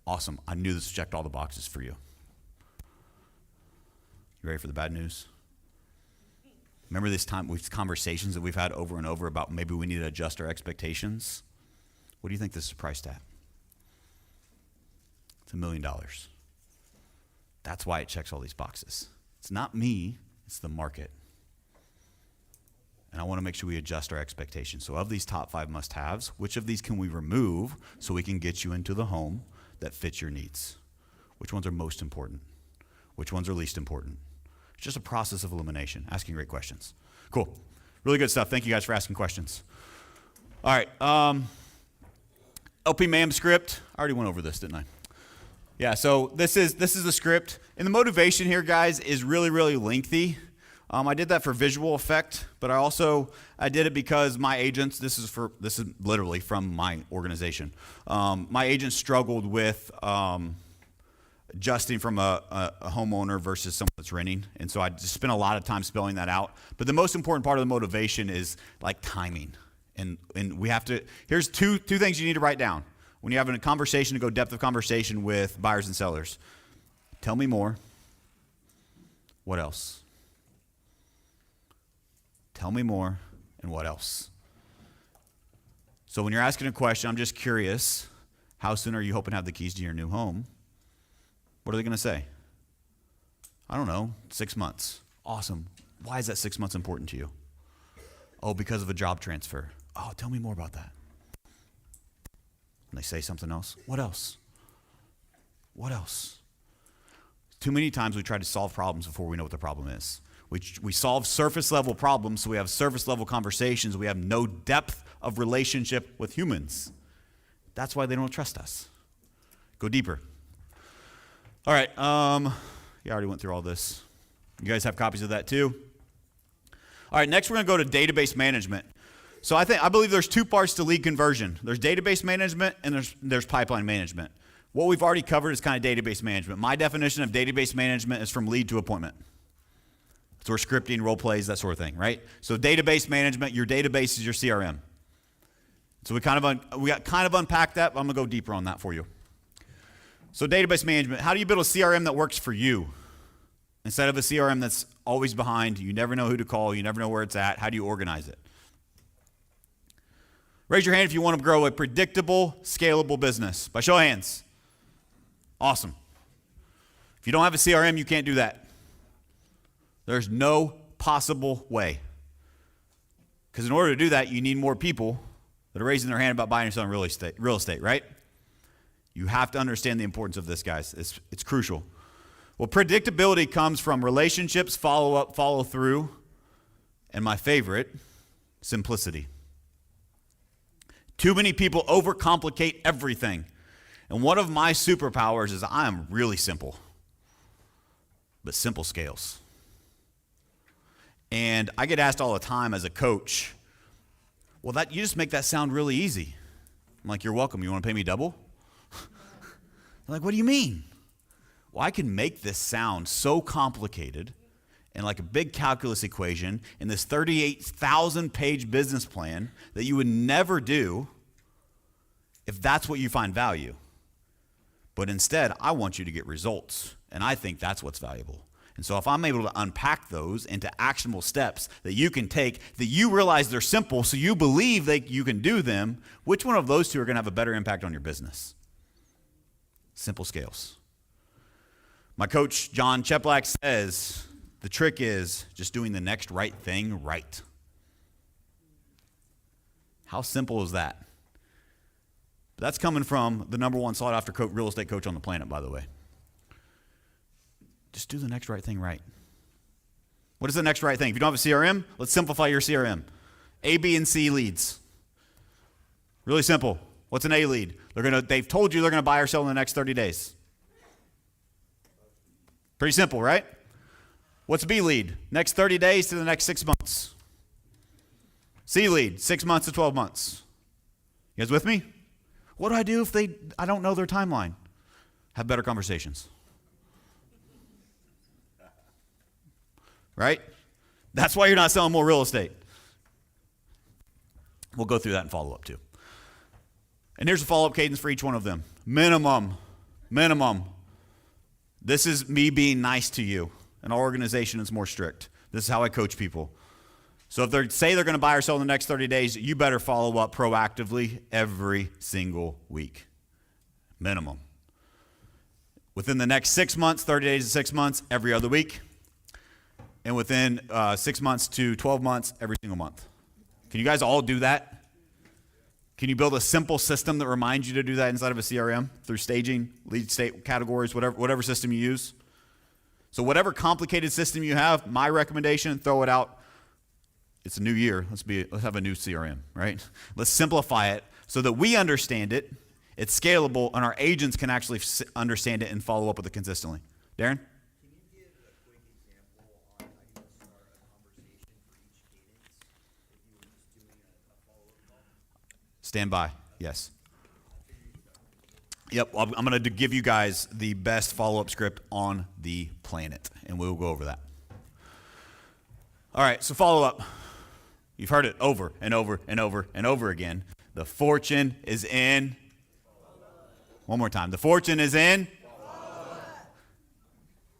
Awesome. I knew this checked all the boxes for you. You ready for the bad news? Remember these conversations that we've had over and over about maybe we need to adjust our expectations? What do you think this is priced at? It's $1 million. That's why it checks all these boxes. It's not me, it's the market. And I want to make sure we adjust our expectations. So of these top 5 must-haves, which of these can we remove so we can get you into the home that fits your needs? Which ones are most important? Which ones are least important? It's just a process of elimination, asking great questions. Cool. Really good stuff. Thank you guys for asking questions. All right. LP MAM script. I already went over this, didn't I? Yeah, so this is the script. And the motivation here, guys, is really, really lengthy. I did that for visual effect, but I did it because my agents, this is literally from my organization. My agents struggled with adjusting from a homeowner versus someone that's renting. And so I just spent a lot of time spelling that out. But the most important part of the motivation is like timing. And we have to, here's two things you need to write down when you're having a conversation, to go depth of conversation with buyers and sellers. Tell me more. What else? Tell me more, and what else? So when you're asking a question, I'm just curious, how soon are you hoping to have the keys to your new home? What are they going to say? I don't know, 6 months. Awesome. Why is that 6 months important to you? Oh, because of a job transfer. Oh, tell me more about that. And they say something else. What else? What else? Too many times we try to solve problems before we know what the problem is. We solve surface level problems, so we have surface level conversations. We have no depth of relationship with humans. That's why they don't trust us. Go deeper. All right. I already went through all this. You guys have copies of that too? All right, next we're going to go to database management. So I believe there's two parts to lead conversion. There's database management and there's pipeline management. What we've already covered is kind of database management. My definition of database management is from lead to appointment. So we're scripting, role plays, that sort of thing, right? So database management, your database is your CRM. So we kind of unpacked that, but I'm going to go deeper on that for you. So database management, how do you build a CRM that works for you? Instead of a CRM that's always behind, you never know who to call, you never know where it's at, how do you organize it? Raise your hand if you want to grow a predictable, scalable business. By show of hands. Awesome. If you don't have a CRM, you can't do that. There's no possible way. Because in order to do that, you need more people that are raising their hand about buying and selling real estate, right? You have to understand the importance of this, guys. It's crucial. Well, predictability comes from relationships, follow-up, follow-through, and my favorite, simplicity. Too many people overcomplicate everything. And one of my superpowers is I am really simple. But simple scales. And I get asked all the time as a coach, well, you just make that sound really easy. I'm like, you're welcome. You want to pay me double? I'm like, what do you mean? Well, I can make this sound so complicated and like a big calculus equation in this 38,000-page business plan that you would never do if that's what you find value. But instead, I want you to get results, and I think that's what's valuable. And so if I'm able to unpack those into actionable steps that you can take, that you realize they're simple, so you believe that you can do them, which one of those two are going to have a better impact on your business? Simple scales. My coach, John Cheplack, says the trick is just doing the next right thing right. How simple is that? That's coming from the number one sought after real estate coach on the planet, by the way. Just do the next right thing right. What is the next right thing? If you don't have a CRM, let's simplify your CRM. A, B, and C leads. Really simple. What's an A lead? They've told you they're going to buy or sell in the next 30 days. Pretty simple, right? What's a B lead? Next 30 days to the next 6 months. C lead, 6 months to 12 months. You guys with me? What do I do if I don't know their timeline? Have better conversations. Right? That's why you're not selling more real estate. We'll go through that in follow-up too. And here's the follow-up cadence for each one of them. Minimum. This is me being nice to you. And our organization is more strict. This is how I coach people. So if they say they're going to buy or sell in the next 30 days, you better follow up proactively every single week. Minimum. Within the next 6 months, 30 days to 6 months, every other week. And within 6 months to 12 months, every single month. Can you guys all do that? Can you build a simple system that reminds you to do that inside of a CRM through staging, lead state categories, whatever system you use? So whatever complicated system you have, my recommendation, throw it out. It's a new year. Let's have a new CRM, right? Let's simplify it so that we understand it, it's scalable, and our agents can actually understand it and follow up with it consistently. Darren? Can you give a quick example on how you would start a Stand by. Yes. Yep, I'm going to give you guys the best follow-up script on the planet, and we'll go over that. All right, so follow-up. You've heard it over and over and over and over again. The fortune is in. One more time. The fortune is in.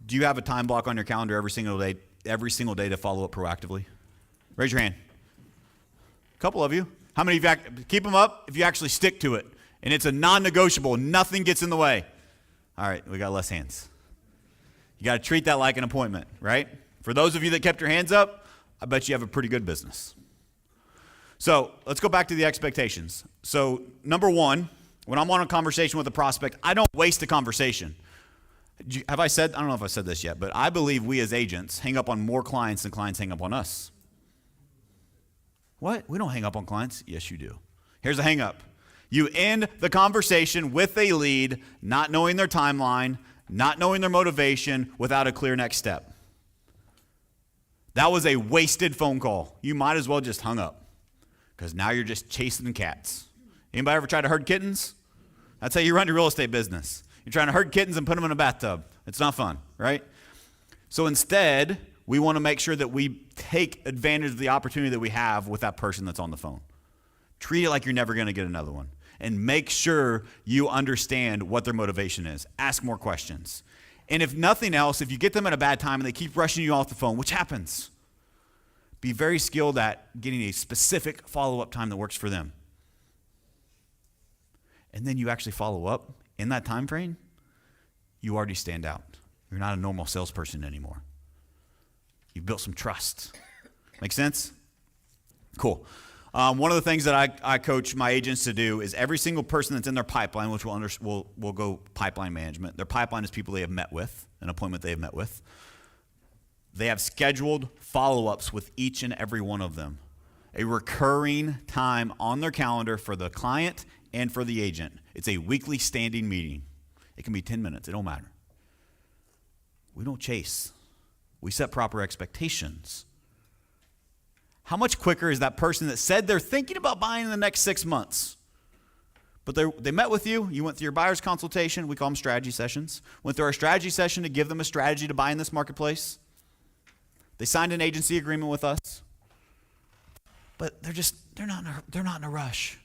Do you have a time block on your calendar every single day to follow up proactively? Raise your hand. A couple of you. How many of you keep them up if you actually stick to it? And it's a non-negotiable. Nothing gets in the way. All right, we got less hands. You got to treat that like an appointment, right? For those of you that kept your hands up, I bet you have a pretty good business. So let's go back to the expectations. So number one, when I'm on a conversation with a prospect, I don't waste a conversation. Have I said, I don't know if I said this yet, but I believe we as agents hang up on more clients than clients hang up on us. What? We don't hang up on clients? Yes, you do. Here's a hang up. You end the conversation with a lead, not knowing their timeline, not knowing their motivation, without a clear next step. That was a wasted phone call. You might as well just hung up, because now you're just chasing cats. Anybody ever try to herd kittens? That's how you run your real estate business. You're trying to herd kittens and put them in a bathtub. It's not fun, right? So instead, we want to make sure that we take advantage of the opportunity that we have with that person that's on the phone. Treat it like you're never going to get another one. And make sure you understand what their motivation is. Ask more questions. And if nothing else, if you get them at a bad time and they keep rushing you off the phone, which happens, be very skilled at getting a specific follow-up time that works for them. And then you actually follow up in that time frame, you already stand out. You're not a normal salesperson anymore. You've built some trust. Make sense? Cool. One of the things that I coach my agents to do is every single person that's in their pipeline, which we'll go pipeline management. Their pipeline is people they have met with, an appointment they have met with. They have scheduled follow-ups with each and every one of them. A recurring time on their calendar for the client and for the agent. It's a weekly standing meeting. It can be 10 minutes. It don't matter. We don't chase. We set proper expectations. How much quicker is that person that said they're thinking about buying in the next 6 months? But they met with you. You went through your buyer's consultation. We call them strategy sessions. Went through our strategy session to give them a strategy to buy in this marketplace. They signed an agency agreement with us. But they're not in a rush.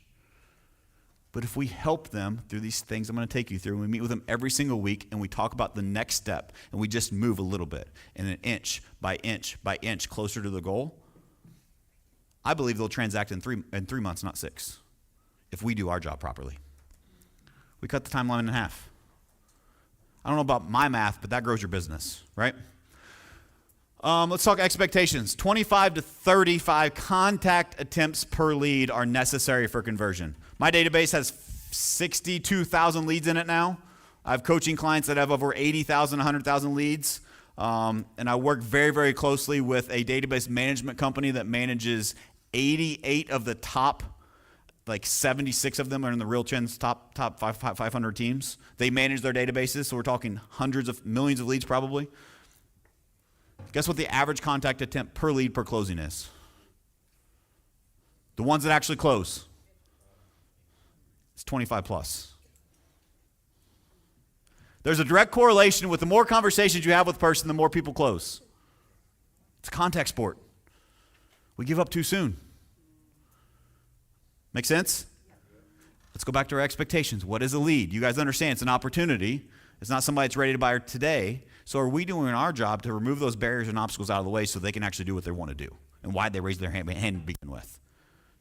But if we help them through these things I'm going to take you through, and we meet with them every single week, and we talk about the next step, and we just move a little bit, and an inch by inch by inch closer to the goal, I believe they'll transact in 3 months, not 6, if we do our job properly. We cut the timeline in half. I don't know about my math, but that grows your business, right? Let's talk expectations. 25 to 35 contact attempts per lead are necessary for conversion. My database has 62,000 leads in it now. I have coaching clients that have over 80,000, 100,000 leads. And I work very, very closely with a database management company that manages 88 of the top, like 76 of them are in the RealTrends top 500 teams. They manage their databases, so we're talking hundreds of millions of leads probably. Guess what the average contact attempt per lead per closing is? The ones that actually close. It's 25 plus. There's a direct correlation with the more conversations you have with a person, the more people close. It's a contact sport. We give up too soon. Make sense? Let's go back to our expectations. What is a lead? You guys understand it's an opportunity. It's not somebody that's ready to buy today. So are we doing our job to remove those barriers and obstacles out of the way so they can actually do what they want to do? And why they raise their hand to begin with?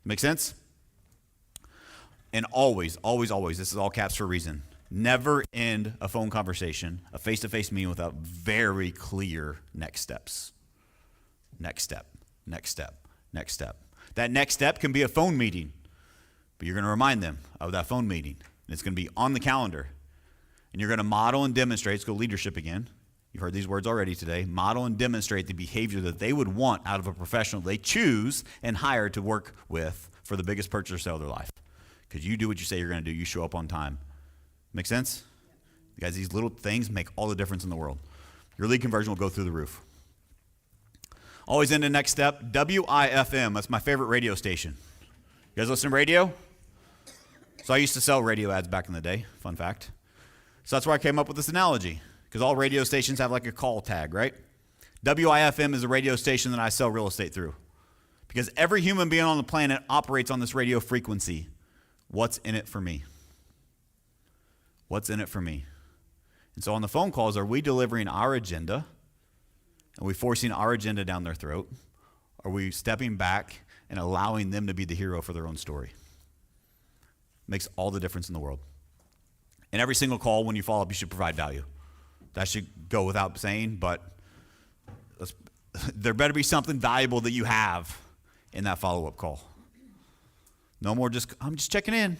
Make sense? And always, always, always, this is all caps for a reason. Never end a phone conversation, a face-to-face meeting without very clear next steps. Next step, next step, next step. That next step can be a phone meeting, but you're going to remind them of that phone meeting. And it's going to be on the calendar. And you're going to model and demonstrate, let's go leadership again. You've heard these words already today. Model and demonstrate the behavior that they would want out of a professional they choose and hire to work with for the biggest purchase or sale of their life. Because you do what you say you're going to do. You show up on time. Make sense? Guys, these little things make all the difference in the world. Your lead conversion will go through the roof. Always in the next step, WIFM. That's my favorite radio station. You guys listen to radio? So I used to sell radio ads back in the day, fun fact. So that's where I came up with this analogy, because all radio stations have like a call tag, right? WIFM is a radio station that I sell real estate through. Because every human being on the planet operates on this radio frequency. What's in it for me? What's in it for me? And so on the phone calls, are we delivering our agenda? Are we forcing our agenda down their throat? Are we stepping back and allowing them to be the hero for their own story? Makes all the difference in the world. And every single call, when you follow up, you should provide value. That should go without saying, but there better be something valuable that you have in that follow-up call. No more just, I'm just checking in.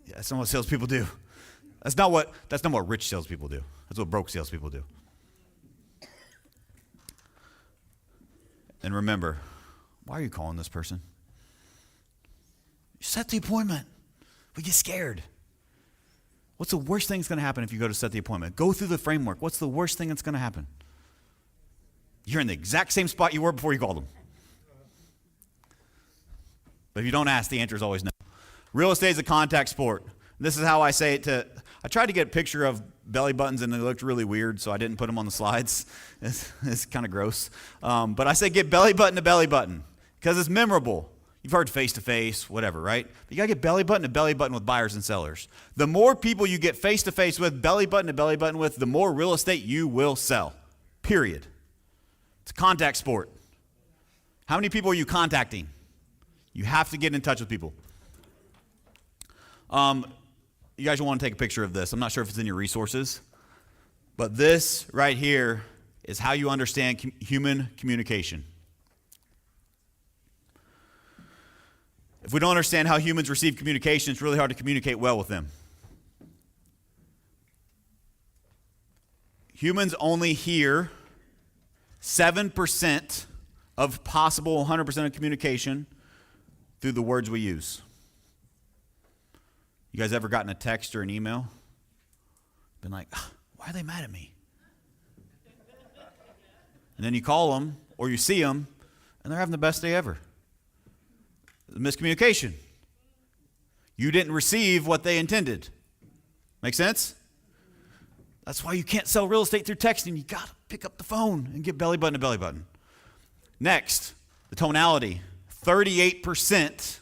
Yeah, that's not what salespeople do. That's not what rich salespeople do. That's what broke salespeople do. And remember, why are you calling this person? You set the appointment. We get scared. What's the worst thing that's going to happen if you go to set the appointment? Go through the framework. What's the worst thing that's going to happen? You're in the exact same spot you were before you called them. But if you don't ask, the answer is always no. Real estate is a contact sport. This is how I say it I tried to get a picture of belly buttons and they looked really weird, so I didn't put them on the slides. It's kind of gross. But I say get belly button to belly button because it's memorable. You've heard face-to-face, whatever, right? But you got to get belly button to belly button with buyers and sellers. The more people you get face-to-face with, belly button to belly button with, the more real estate you will sell, period. It's a contact sport. How many people are you contacting? You have to get in touch with people. You guys want to take a picture of this. I'm not sure if it's in your resources, but this right here is how you understand human communication. If we don't understand how humans receive communication, it's really hard to communicate well with them. Humans only hear 7% of possible 100% of communication through the words we use. You guys ever gotten a text or an email? Been like, why are they mad at me? And then you call them or you see them and they're having the best day ever. Miscommunication. You didn't receive what they intended. Make sense? That's why you can't sell real estate through texting. You got to pick up the phone and get belly button to belly button. Next, the tonality. 38%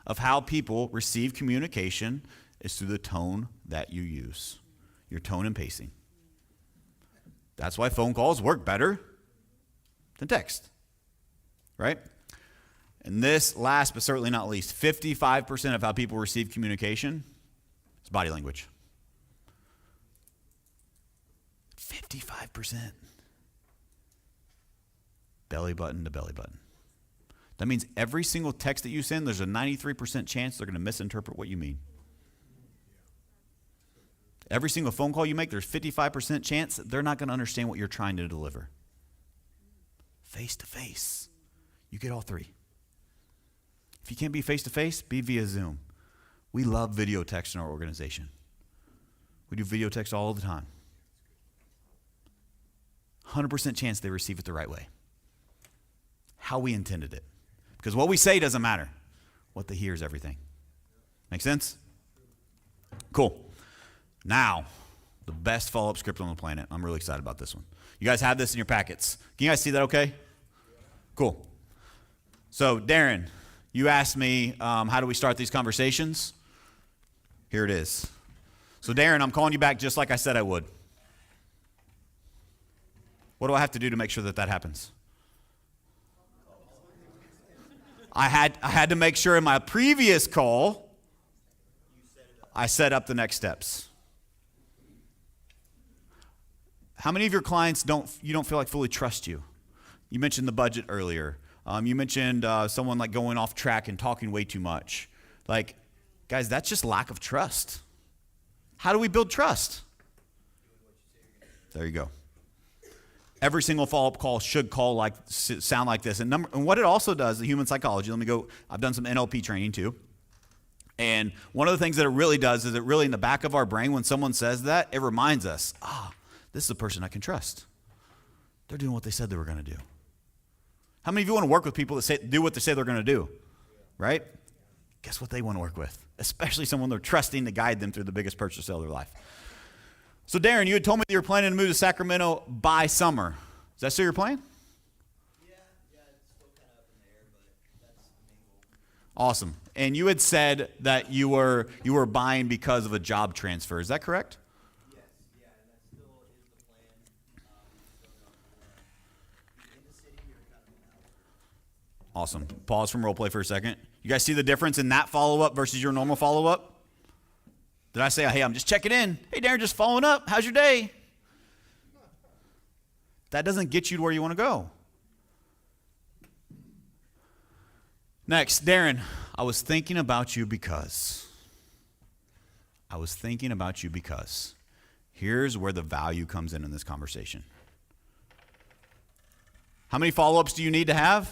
of how people receive communication is through the tone that you use. Your tone and pacing. That's why phone calls work better than text. Right? And this, last but certainly not least, 55% of how people receive communication is body language. 55%. Belly button to belly button. That means every single text that you send, there's a 93% chance they're going to misinterpret what you mean. Every single phone call you make, there's 55% chance that they're not going to understand what you're trying to deliver. Face to face. You get all three. If you can't be face-to-face, be via Zoom. We love video text in our organization. We do video text all the time. 100% chance they receive it the right way. How we intended it. Because what we say doesn't matter. What they hear is everything. Make sense? Cool. Now, the best follow-up script on the planet. I'm really excited about this one. You guys have this in your packets. Can you guys see that okay? Cool. So, Darren, you asked me, how do we start these conversations? Here it is. So, Darren, I'm calling you back just like I said I would. What do I have to do to make sure that that happens? I had to make sure in my previous call, I set up the next steps. How many of your clients don't feel like fully trust you? You mentioned the budget earlier. You mentioned someone like going off track and talking way too much. Like, guys, that's just lack of trust. How do we build trust? There you go. Every single follow-up call should sound like this. And what it also does, the human psychology, I've done some NLP training too. And one of the things that it really does is it really in the back of our brain, when someone says that, it reminds us, this is a person I can trust. They're doing what they said they were going to do. How many of you want to work with people that do what they say they're going to do? Right? guess what they want to work with? Especially someone they're trusting to guide them through the biggest purchase of their life. So Darren, you had told me that you were planning to move to Sacramento by summer. Is that still your plan? Yeah, it's still kind of up in the air, but that's the main goal. Awesome. And you had said that you were buying because of a job transfer. Is that correct? Yes, yeah, and that still is the plan. Still know if we're in the city or kind of in the outskirts. Awesome. Pause from role play for a second. You guys see the difference in that follow-up versus your normal follow-up? Did I say, hey, I'm just checking in? Hey, Darren, just following up. How's your day? That doesn't get you to where you want to go. Next, Darren, I was thinking about you because. Here's where the value comes in this conversation. How many follow-ups do you need to have?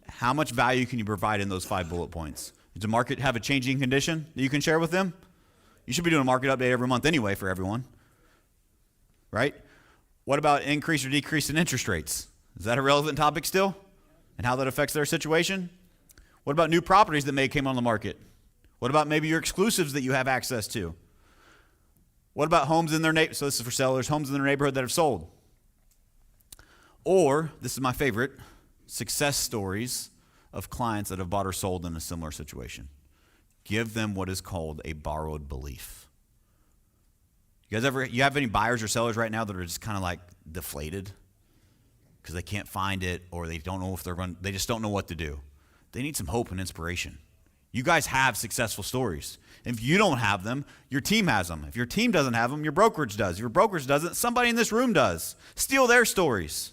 How much value can you provide in those 5 bullet points? Does the market have a changing condition that you can share with them? You should be doing a market update every month anyway for everyone, right? What about increase or decrease in interest rates? Is that a relevant topic still? And how that affects their situation? What about new properties that may come on the market? What about maybe your exclusives that you have access to? What about homes in their neighborhood? So this is for sellers, homes in their neighborhood that have sold. Or, this is my favorite, success stories of clients that have bought or sold in a similar situation. Give them what is called a borrowed belief. You have any buyers or sellers right now that are just kind of like deflated because they can't find it, or they don't know if they just don't know what to do? They need some hope and inspiration. You guys have successful stories. If you don't have them, your team has them. If your team doesn't have them, your brokerage does. If your brokerage doesn't, somebody in this room does. Steal their stories.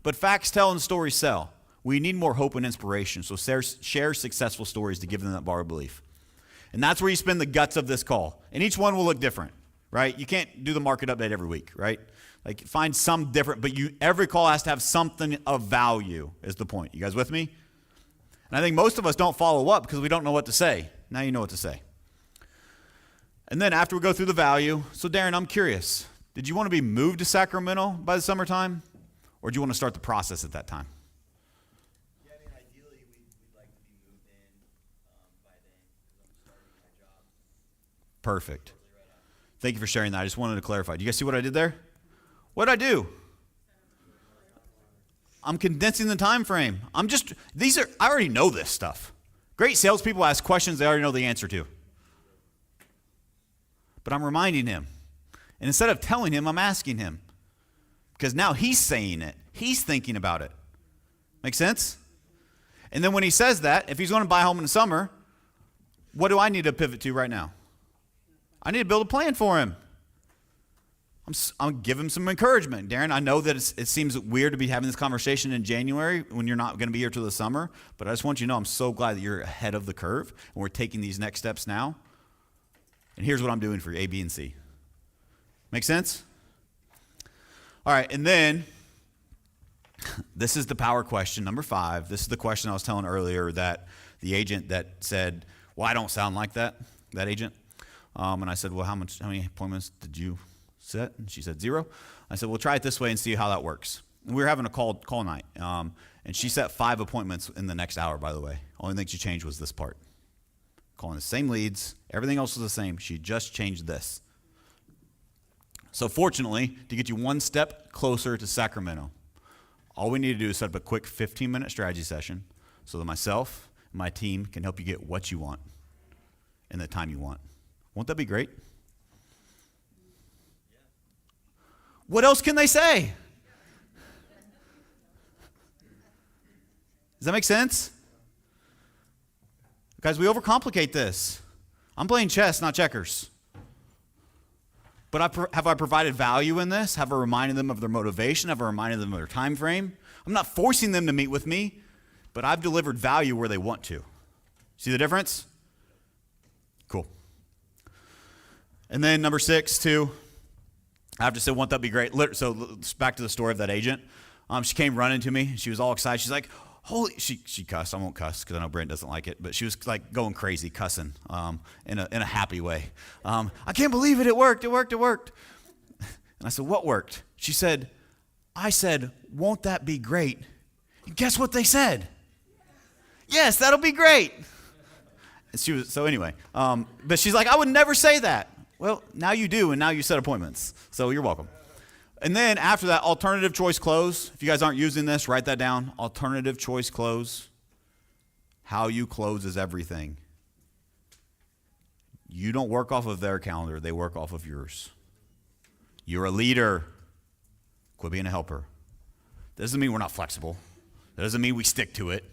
But facts tell and stories sell. We need more hope and inspiration, so share successful stories to give them that borrowed belief. And that's where you spend the guts of this call. And each one will look different, right? You can't do the market update every week, right? Like, find some different, but every call has to have something of value is the point. You guys with me? And I think most of us don't follow up because we don't know what to say. Now you know what to say. And then after we go through the value, so Darren, I'm curious. Did you want to be moved to Sacramento by the summertime? Or do you want to start the process at that time? Yeah, I mean, ideally, we'd like to be moved in by then because I'm starting my job. Perfect. Thank you for sharing that. I just wanted to clarify. Do you guys see what I did there? What did I do? I'm condensing the time frame. I already know this stuff. Great salespeople ask questions they already know the answer to. But I'm reminding him. And instead of telling him, I'm asking him. Because now he's saying it. He's thinking about it. Make sense? And then when he says that, if he's going to buy a home in the summer, what do I need to pivot to right now? I need to build a plan for him. I'm give him some encouragement. Darren, I know that it seems weird to be having this conversation in January when you're not going to be here till the summer, but I just want you to know I'm so glad that you're ahead of the curve and we're taking these next steps now. And here's what I'm doing for you, A, B, and C. Make sense? All right, and then this is the power question, number 5. This is the question I was telling earlier that the agent that said, well, I don't sound like that agent. And I said, well, how many appointments did you set? And she said 0. I said, well, try it this way and see how that works. And we were having a call night. And she set 5 appointments in the next hour, by the way. Only thing she changed was this part. Calling the same leads. Everything else was the same. She just changed this. So fortunately, to get you one step closer to Sacramento, all we need to do is set up a quick 15-minute strategy session so that myself and my team can help you get what you want in the time you want. Won't that be great? What else can they say? Does that make sense? Guys, we overcomplicate this. I'm playing chess, not checkers. But have I provided value in this? Have I reminded them of their motivation? Have I reminded them of their time frame? I'm not forcing them to meet with me, but I've delivered value where they want to. See the difference? Cool. And then number 6, too, I have to say, won't that be great? So back to the story of that agent. She came running to me. She was all excited. She's like, holy, she cussed. I won't cuss because I know Brent doesn't like it, but she was like going crazy cussing in a happy way. I can't believe it. It worked. And I said, what worked? She said, I said, won't that be great? And guess what they said? Yes, that'll be great. And she was, so anyway, but she's like, I would never say that. Well, now you do, and now you set appointments. So you're welcome. And then after that, alternative choice close. If you guys aren't using this, write that down. Alternative choice close. How you close is everything. You don't work off of their calendar. They work off of yours. You're a leader. Quit being a helper. That doesn't mean we're not flexible. That doesn't mean we stick to it.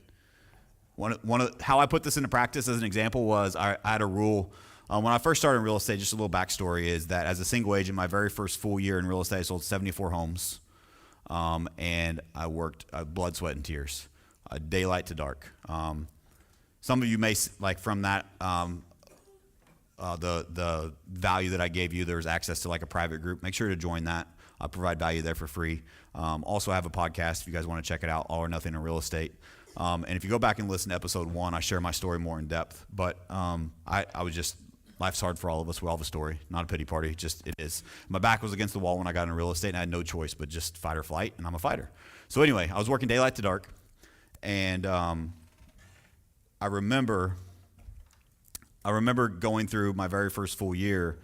How I put this into practice as an example was I had a rule. When I first started in real estate, just a little backstory is that as a single agent, my very first full year in real estate, I sold 74 homes. And I worked blood, sweat, and tears, daylight to dark. Some of you may, like from that, the value that I gave you, there's access to like a private group. Make sure to join that. I provide value there for free. Also, I have a podcast if you guys want to check it out, All or Nothing in Real Estate. And if you go back and listen to episode 1, I share my story more in depth. But I was just, life's hard for all of us. We all have a story, not a pity party, just it is. My back was against the wall when I got into real estate, and I had no choice but just fight or flight, and I'm a fighter. So anyway, I was working daylight to dark, and I remember going through my very first full year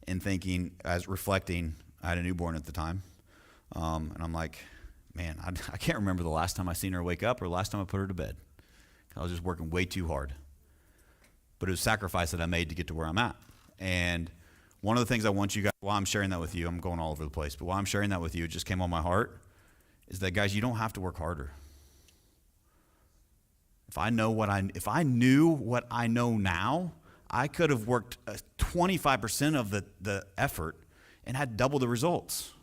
and thinking, as reflecting, I had a newborn at the time, and I'm like, man, I can't remember the last time I seen her wake up or the last time I put her to bed. I was just working way too hard. But it was a sacrifice that I made to get to where I'm at. And one of the things I want you guys, while I'm sharing that with you, I'm going all over the place, but while I'm sharing that with you, it just came on my heart, is that, guys, you don't have to work harder. If I knew what I know now, I could have worked 25% of the effort and had double the results.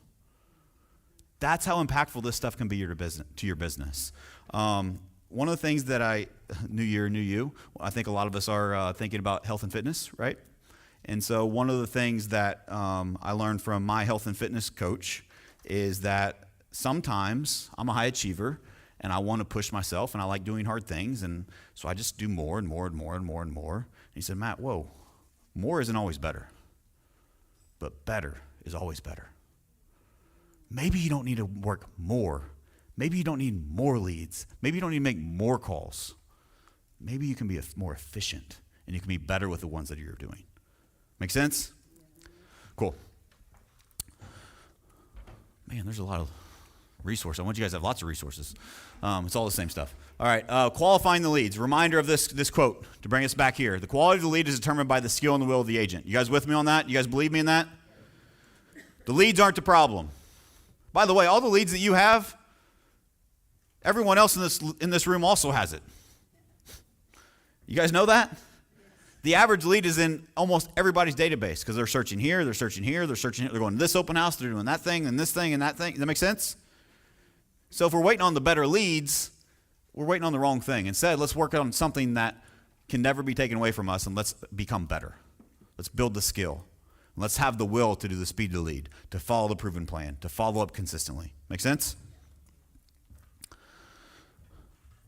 That's how impactful this stuff can be to your business. One of the things that new year, new you, I think a lot of us are thinking about health and fitness, right? And so one of the things that I learned from my health and fitness coach is that sometimes I'm a high achiever and I want to push myself and I like doing hard things. And so I just do more and more and more and more and more. And he said, Matt, whoa, more isn't always better, but better is always better. Maybe you don't need to work more. Maybe you don't need more leads. Maybe you don't need to make more calls. Maybe you can be more efficient and you can be better with the ones that you're doing. Make sense? Cool. Man, there's a lot of resources. I want you guys to have lots of resources. It's all the same stuff. All right, qualifying the leads. Reminder of this quote to bring us back here. The quality of the lead is determined by the skill and the will of the agent. You guys with me on that? You guys believe me in that? The leads aren't the problem. By the way, all the leads that you have, everyone else in this room also has it. You guys know that? The average lead is in almost everybody's database because they're searching here, they're searching here, they're searching here. They're going to this open house, they're doing that thing and this thing and that thing. Does that make sense? So if we're waiting on the better leads, we're waiting on the wrong thing. Instead, let's work on something that can never be taken away from us, and let's become better. Let's build the skill. Let's have the will to do the speed to lead, to follow the proven plan, to follow up consistently. Make sense?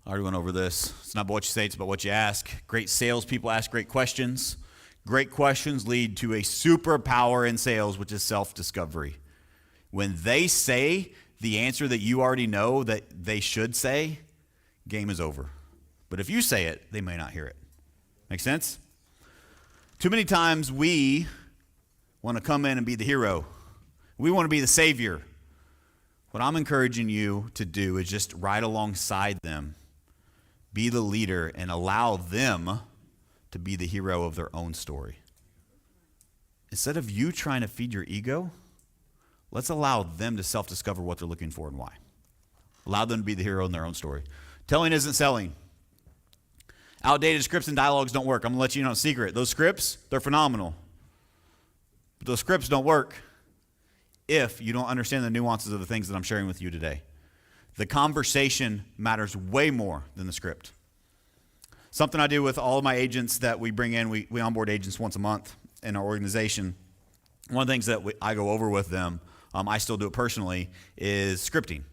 I already went over this. It's not about what you say, it's about what you ask. Great salespeople ask great questions. Great questions lead to a superpower in sales, which is self-discovery. When they say the answer that you already know that they should say, game is over. But if you say it, they may not hear it. Make sense? Too many times we want to come in and be the hero. We want to be the savior. What I'm encouraging you to do is just ride alongside them, be the leader, and allow them to be the hero of their own story. Instead of you trying to feed your ego, let's allow them to self-discover what they're looking for and why. Allow them to be the hero in their own story. Telling isn't selling. Outdated scripts and dialogues don't work. I'm going to let you know a secret. Those scripts, they're phenomenal. But those scripts don't work if you don't understand the nuances of the things that I'm sharing with you today. The conversation matters way more than the script. Something I do with all of my agents that we bring in, we onboard agents once a month in our organization. One of the things that I go over with them, I still do it personally, is scripting.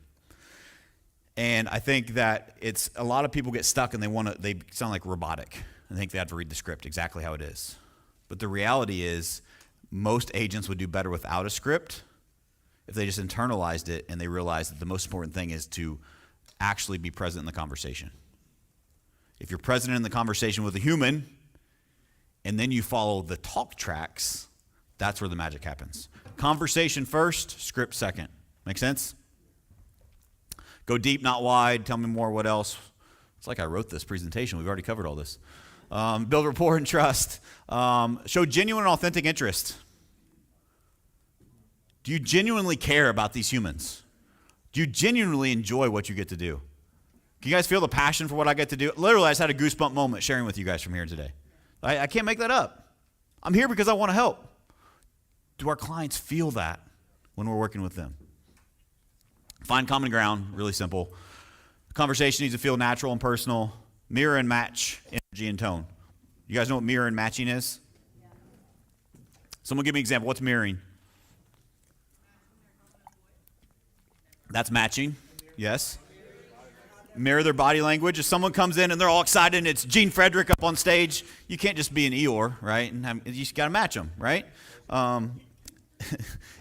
And I think that it's a lot of people get stuck and they sound like robotic. I think they have to read the script exactly how it is. But the reality is most agents would do better without a script if they just internalized it and they realized that the most important thing is to actually be present in the conversation. If you're present in the conversation with a human, and then you follow the talk tracks, that's where the magic happens. Conversation first, script second. Make sense? Go deep, not wide. Tell me more. What else? It's like I wrote this presentation. We've already covered all this. Build rapport and trust. Show genuine and authentic interest. Do you genuinely care about these humans? Do you genuinely enjoy what you get to do? Can you guys feel the passion for what I get to do? Literally, I just had a goosebump moment sharing with you guys from here today. I can't make that up. I'm here because I want to help. Do our clients feel that when we're working with them? Find common ground, really simple. Conversation needs to feel natural and personal. Mirror and match energy and tone. You guys know what mirror and matching is? Yeah. Someone give me an example. What's mirroring? That's matching. Yes. Mirror their body language. If someone comes in and they're all excited and it's Gene Frederick up on stage, you can't just be an Eeyore, right? And you just got to match them, right?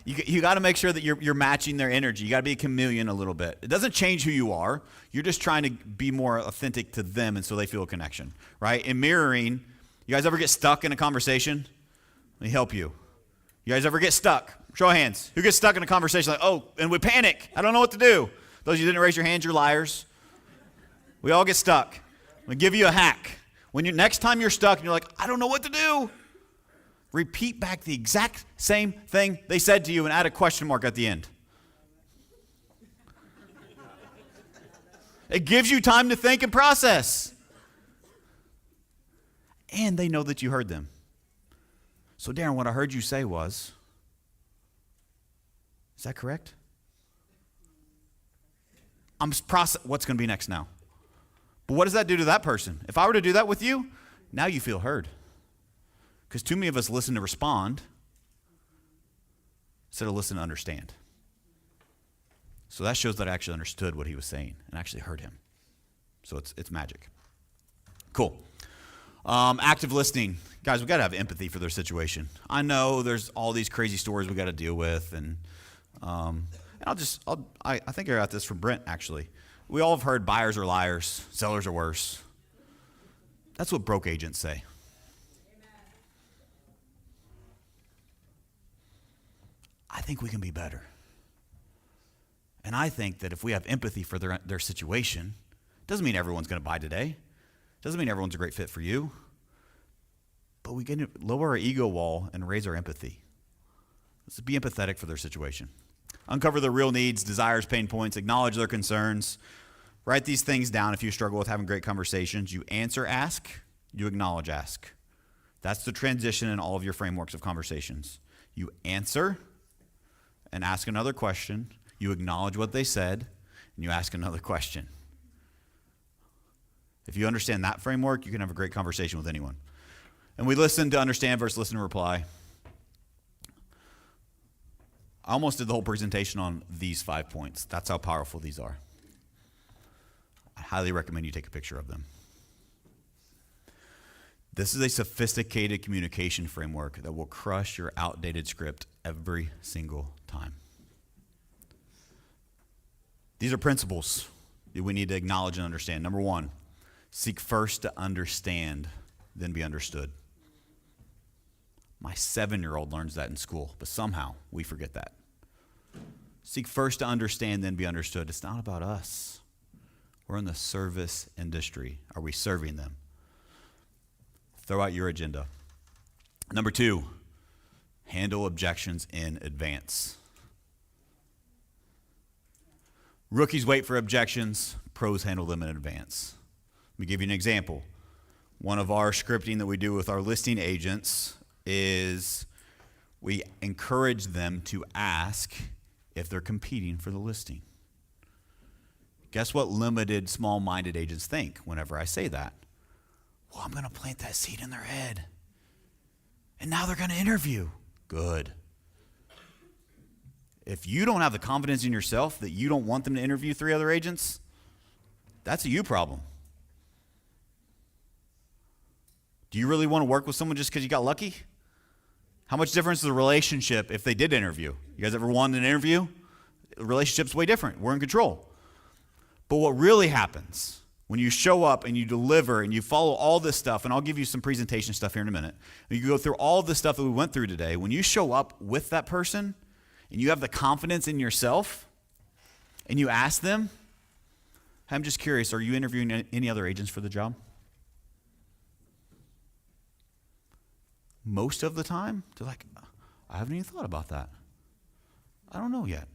You got to make sure that you're matching their energy. You got to be a chameleon a little bit. It doesn't change who you are. You're just trying to be more authentic to them, and so they feel a connection, right? In mirroring, you guys ever get stuck in a conversation? Let me help you. You guys ever get stuck? Show of hands. Who gets stuck in a conversation like, oh, and we panic. I don't know what to do. Those of you who didn't raise your hands, you're liars. We all get stuck. I'm going to give you a hack. Next time you're stuck and you're like, I don't know what to do, repeat back the exact same thing they said to you and add a question mark at the end. It gives you time to think and process. And they know that you heard them. So Darren, what I heard you say was, is that correct? What's going to be next now? But what does that do to that person? If I were to do that with you, now you feel heard. Because too many of us listen to respond instead of listen to understand. So that shows that I actually understood what he was saying and actually heard him. So it's magic. Cool. Active listening. Guys, we got to have empathy for their situation. I know there's all these crazy stories we got to deal with. And I think I got this from Brent, actually. We all have heard buyers are liars, sellers are worse. That's what broke agents say. I think we can be better. And I think that if we have empathy for their situation, doesn't mean everyone's going to buy today. Doesn't mean everyone's a great fit for you. But we can lower our ego wall and raise our empathy. Let's be empathetic for their situation. Uncover their real needs, desires, pain points, acknowledge their concerns. Write these things down if you struggle with having great conversations. You answer, ask. You acknowledge, ask. That's the transition in all of your frameworks of conversations. You answer and ask another question. You acknowledge what they said, and you ask another question. If you understand that framework, you can have a great conversation with anyone. And we listen to understand versus listen to reply. I almost did the whole presentation on these 5 points. That's how powerful these are. I highly recommend you take a picture of them. This is a sophisticated communication framework that will crush your outdated script every single time. These are principles that we need to acknowledge and understand. Number one, seek first to understand, then be understood. My 7-year-old learns that in school, but somehow we forget that. Seek first to understand, then be understood. It's not about us. We're in the service industry. Are we serving them? Throw out your agenda. Number two, handle objections in advance. Rookies wait for objections. Pros handle them in advance. Let me give you an example. One of our scripting that we do with our listing agents is we encourage them to ask if they're competing for the listing. Guess what limited, small-minded agents think whenever I say that? Well, I'm going to plant that seed in their head. And now they're going to interview. Good. If you don't have the confidence in yourself that you don't want them to interview 3 other agents, that's a you problem. Do you really want to work with someone just because you got lucky? How much difference is the relationship if they did interview? You guys ever wanted an interview? The relationship's way different. We're in control. But what really happens when you show up and you deliver and you follow all this stuff, and I'll give you some presentation stuff here in a minute. You go through all the stuff that we went through today. When you show up with that person and you have the confidence in yourself and you ask them, I'm just curious, are you interviewing any other agents for the job? Most of the time, they're like, I haven't even thought about that. I don't know yet.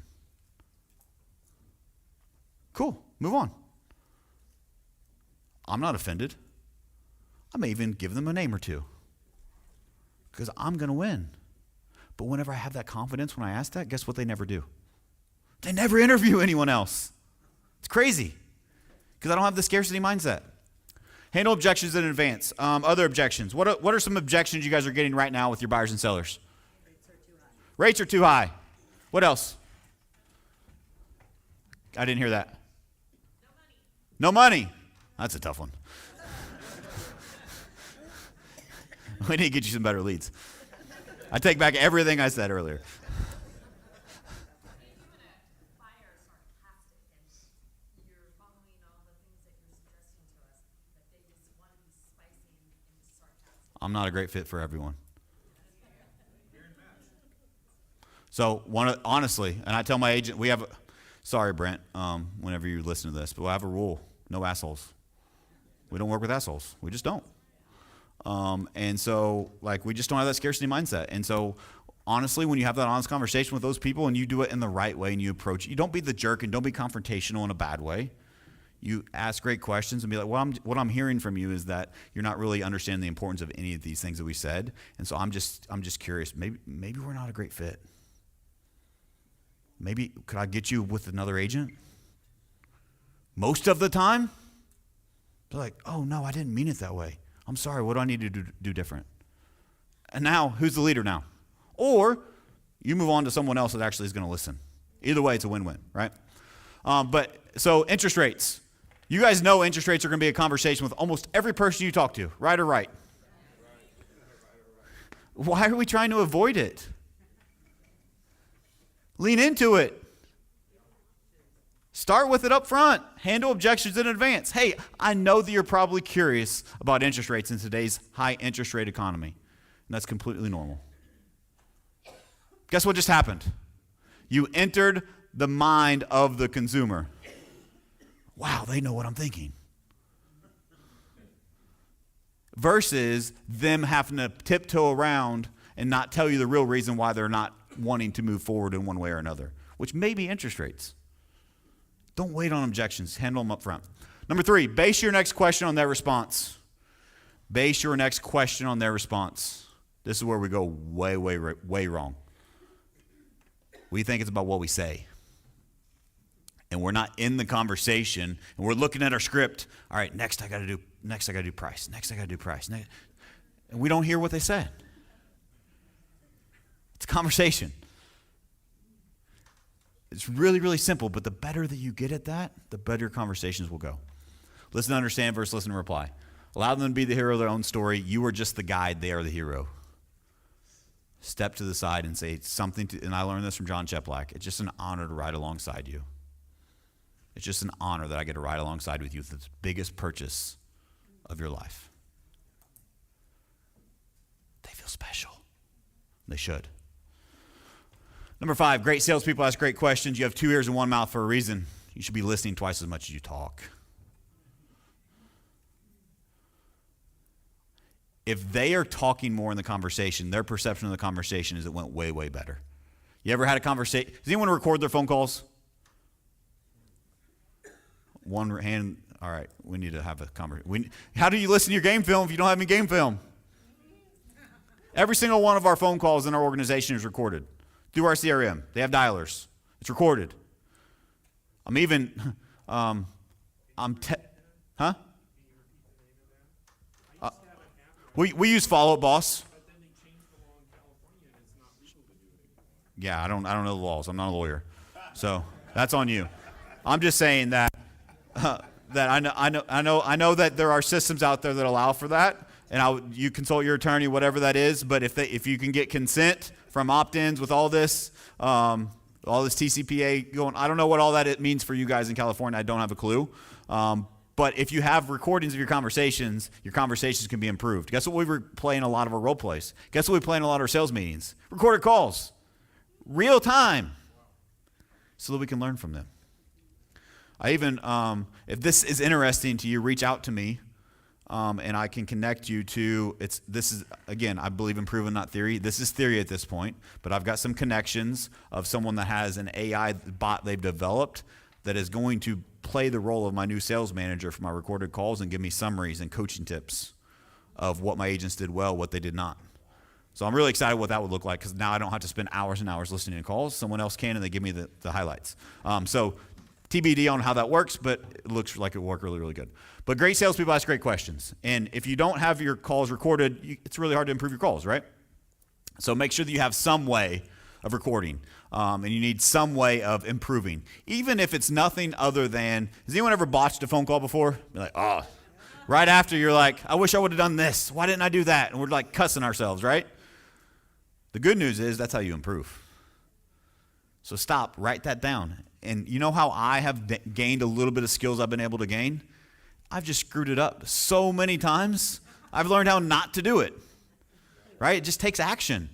Cool, move on. I'm not offended. I may even give them a name or two because I'm going to win. But whenever I have that confidence, when I ask that, guess what they never do? They never interview anyone else. It's crazy because I don't have the scarcity mindset. Handle objections in advance. Other objections. What are some objections you guys are getting right now with your buyers and sellers? Rates are too high. Rates are too high. What else? I didn't hear that. No money. No money. That's a tough one. We need to get you some better leads. I take back everything I said earlier. Maybe when a buyer is sarcastic and you're following all the things that you're suggesting to us, that they just want to be spicy and sarcastic. I'm not a great fit for everyone. So honestly, and I tell my agent, sorry Brent, whenever you listen to this, but we'll have a rule, no assholes. We don't work with assholes. We just don't. And so we just don't have that scarcity mindset. And so honestly, when you have that honest conversation with those people and you do it in the right way and you approach it, you don't be the jerk and don't be confrontational in a bad way. You ask great questions and be like, what I'm hearing from you is that you're not really understanding the importance of any of these things that we said. And so I'm just curious, maybe we're not a great fit. Maybe could I get you with another agent? Most of the time, they're like, oh no, I didn't mean it that way. I'm sorry, what do I need to do different? And now, who's the leader now? Or you move on to someone else that actually is going to listen. Either way, it's a win-win, right? So interest rates. You guys know interest rates are going to be a conversation with almost every person you talk to, right or right? Why are we trying to avoid it? Lean into it. Start with it up front. Handle objections in advance. Hey, I know that you're probably curious about interest rates in today's high interest rate economy. And that's completely normal. Guess what just happened? You entered the mind of the consumer. Wow, they know what I'm thinking. Versus them having to tiptoe around and not tell you the real reason why they're not wanting to move forward in one way or another, which may be interest rates. Don't wait on objections. Handle them up front. Number 3, base your next question on their response. Base your next question on their response. This is where we go way, way, way wrong. We think it's about what we say. And we're not in the conversation, and we're looking at our script. All right, next I got to do price. Next I got to do price. And we don't hear what they said. It's a conversation. It's really, really simple, but the better that you get at that, the better conversations will go. Listen to understand versus listen to reply. Allow them to be the hero of their own story. You are just the guide. They are the hero. Step to the side and say something and I learned this from John Cheplack. It's just an honor to ride alongside you. It's just an honor that I get to ride alongside with you with the biggest purchase of your life. They feel special. They should. Number 5, great salespeople ask great questions. You have 2 ears and 1 mouth for a reason. You should be listening twice as much as you talk. If they are talking more in the conversation, their perception of the conversation is it went way, way better. You ever had a conversation? Does anyone record their phone calls? One hand. All right, we need to have a conversation. How do you listen to your game film if you don't have any game film? Every single one of our phone calls in our organization is recorded through our CRM. They have dialers. It's recorded. Huh? We use Follow Up Boss. Yeah, I don't know the laws. I'm not a lawyer, so that's on you. I'm just saying that I know that there are systems out there that allow for that, and you consult your attorney, whatever that is. But if you can get consent from opt-ins with all this TCPA going, I don't know what all that it means for you guys in California. I don't have a clue. But if you have recordings of your conversations can be improved. Guess what we play in a lot of our role plays? Guess what we play in a lot of our sales meetings? Recorded calls. Real time. So that we can learn from them. I even, if this is interesting to you, reach out to me, and I can connect you to, this is, again, I believe in proven, not theory. This is theory at this point, but I've got some connections of someone that has an AI bot they've developed that is going to play the role of my new sales manager for my recorded calls and give me summaries and coaching tips of what my agents did well, what they did not. So I'm really excited what that would look like, because now I don't have to spend hours and hours listening to calls. Someone else can, and they give me the highlights. So TBD on how that works, but it looks like it will work really, really good. But great salespeople ask great questions. And if you don't have your calls recorded, it's really hard to improve your calls, right? So make sure that you have some way of recording, and you need some way of improving. Even if it's nothing other than, has anyone ever botched a phone call before? You're like, oh. Right after, you're like, I wish I would have done this. Why didn't I do that? And we're like cussing ourselves, right? The good news is that's how you improve. So stop, write that down. And you know how I have gained a little bit of skills I've been able to gain? I've just screwed it up so many times. I've learned how not to do it, right? It just takes action.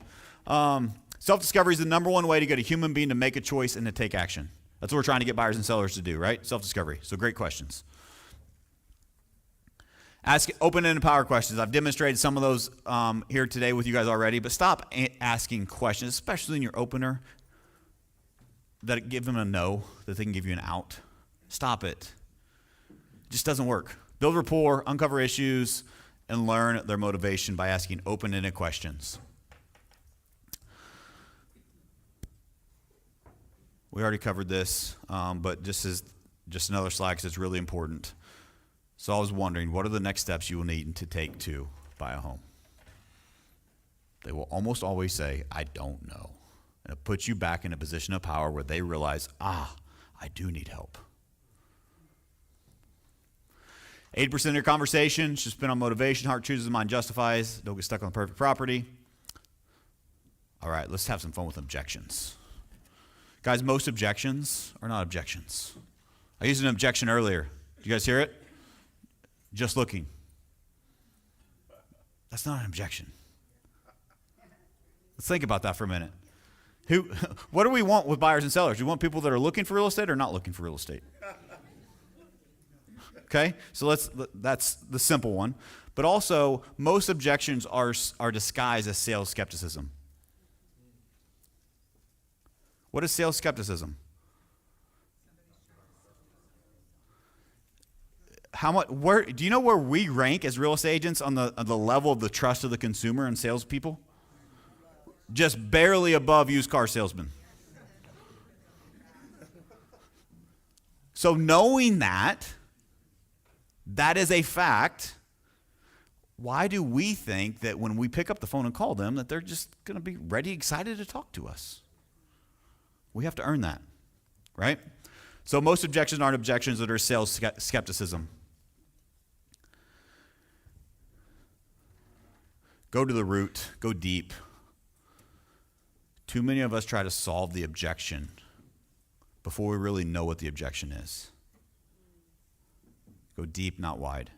Self-discovery is the number one way to get a human being to make a choice and to take action. That's what we're trying to get buyers and sellers to do, right? Self-discovery. So great questions. Ask open-ended power questions. I've demonstrated some of those here today with you guys already, but stop asking questions, especially in your opener, that give them a no, that they can give you an out. Stop it. It just doesn't work. Build rapport, uncover issues, and learn their motivation by asking open-ended questions. We already covered this, but this is just another slide because it's really important. So I was wondering, what are the next steps you will need to take to buy a home? They will almost always say, I don't know. And it puts you back in a position of power where they realize, I do need help. 80% of your conversation should spend on motivation. Heart chooses, mind justifies. Don't get stuck on the perfect property. All right, let's have some fun with objections. Guys, most objections are not objections. I used an objection earlier. Did you guys hear it? Just looking. That's not an objection. Let's think about that for a minute. What do we want with buyers and sellers? Do we want people that are looking for real estate or not looking for real estate? Okay, so that's the simple one. But also, most objections are disguised as sales skepticism. What is sales skepticism? Do you know where we rank as real estate agents on the level of the trust of the consumer and salespeople? Just barely above used car salesmen. So knowing that is a fact, why do we think that when we pick up the phone and call them that they're just going to be ready, excited to talk to us? We have to earn that, right? So most objections aren't objections that are sales skepticism. Go to the root, go deep. Too many of us try to solve the objection before we really know what the objection is. Go deep, not wide.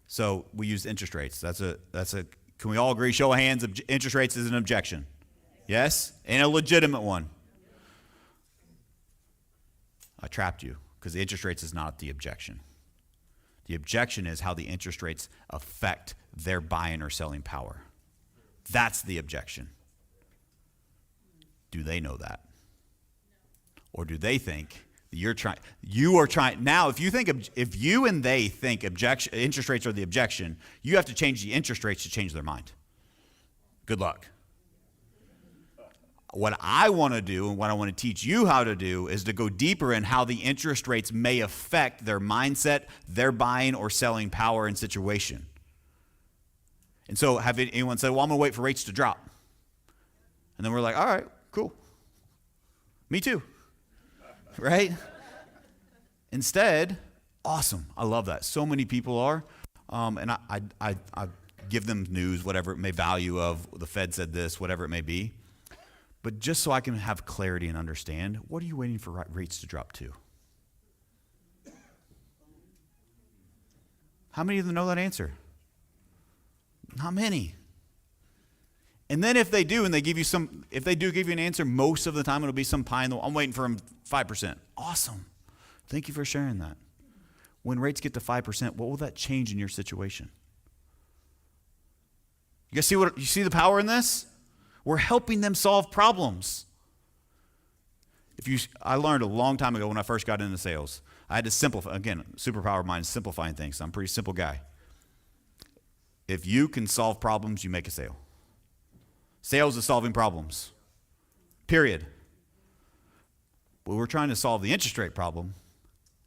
So we use interest rates. Can we all agree, show of hands, interest rates is an objection? Yes? And a legitimate one. I trapped you because the interest rates is not the objection. The objection is how the interest rates affect their buying or selling power. That's the objection. Do they know that? Or do they think that you are trying, now if you and they think interest rates are the objection, you have to change the interest rates to change their mind. Good luck. What I want to do and what I want to teach you how to do is to go deeper in how the interest rates may affect their mindset, their buying or selling power and situation. And so have anyone said, well, I'm going to wait for rates to drop? And then we're like, all right, cool. Me too. Right? Instead, awesome. I love that. So many people are. And I give them news, whatever it may value of, the Fed said this, whatever it may be. But just so I can have clarity and understand, what are you waiting for rates to drop to? How many of them know that answer? Not many. And then if they do, and if they do give you an answer, most of the time it'll be some pie in the, I'm waiting for them 5%. Awesome. Thank you for sharing that. When rates get to 5%, what will that change in your situation? You guys see the power in this? We're helping them solve problems. I learned a long time ago when I first got into sales, I had to simplify. Again, superpower of mine is simplifying things. I'm a pretty simple guy. If you can solve problems, you make a sale. Sales is solving problems. Period. But we're trying to solve the interest rate problem,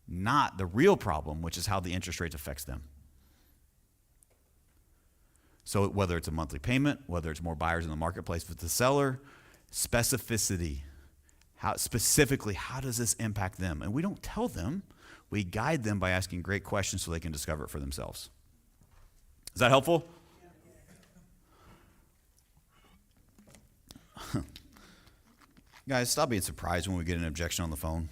not the real problem, which is how the interest rates affects them. So whether it's a monthly payment, whether it's more buyers in the marketplace with the seller, specificity. How does this impact them? And we don't tell them. We guide them by asking great questions so they can discover it for themselves. Is that helpful? Guys, stop being surprised when we get an objection on the phone.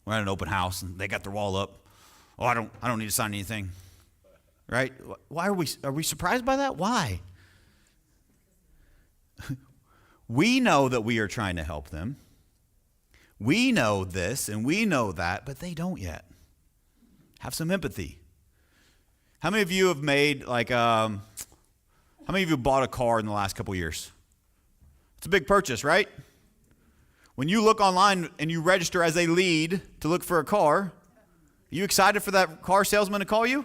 We're at an open house and they got their wall up. Oh, I don't need to sign anything. Right? Why are we surprised by that? Why? We know that we are trying to help them. We know this and we know that, but they don't yet. Have some empathy. How many of you have made how many of you bought a car in the last couple years? It's a big purchase, right? When you look online and you register as a lead to look for a car, are you excited for that car salesman to call you?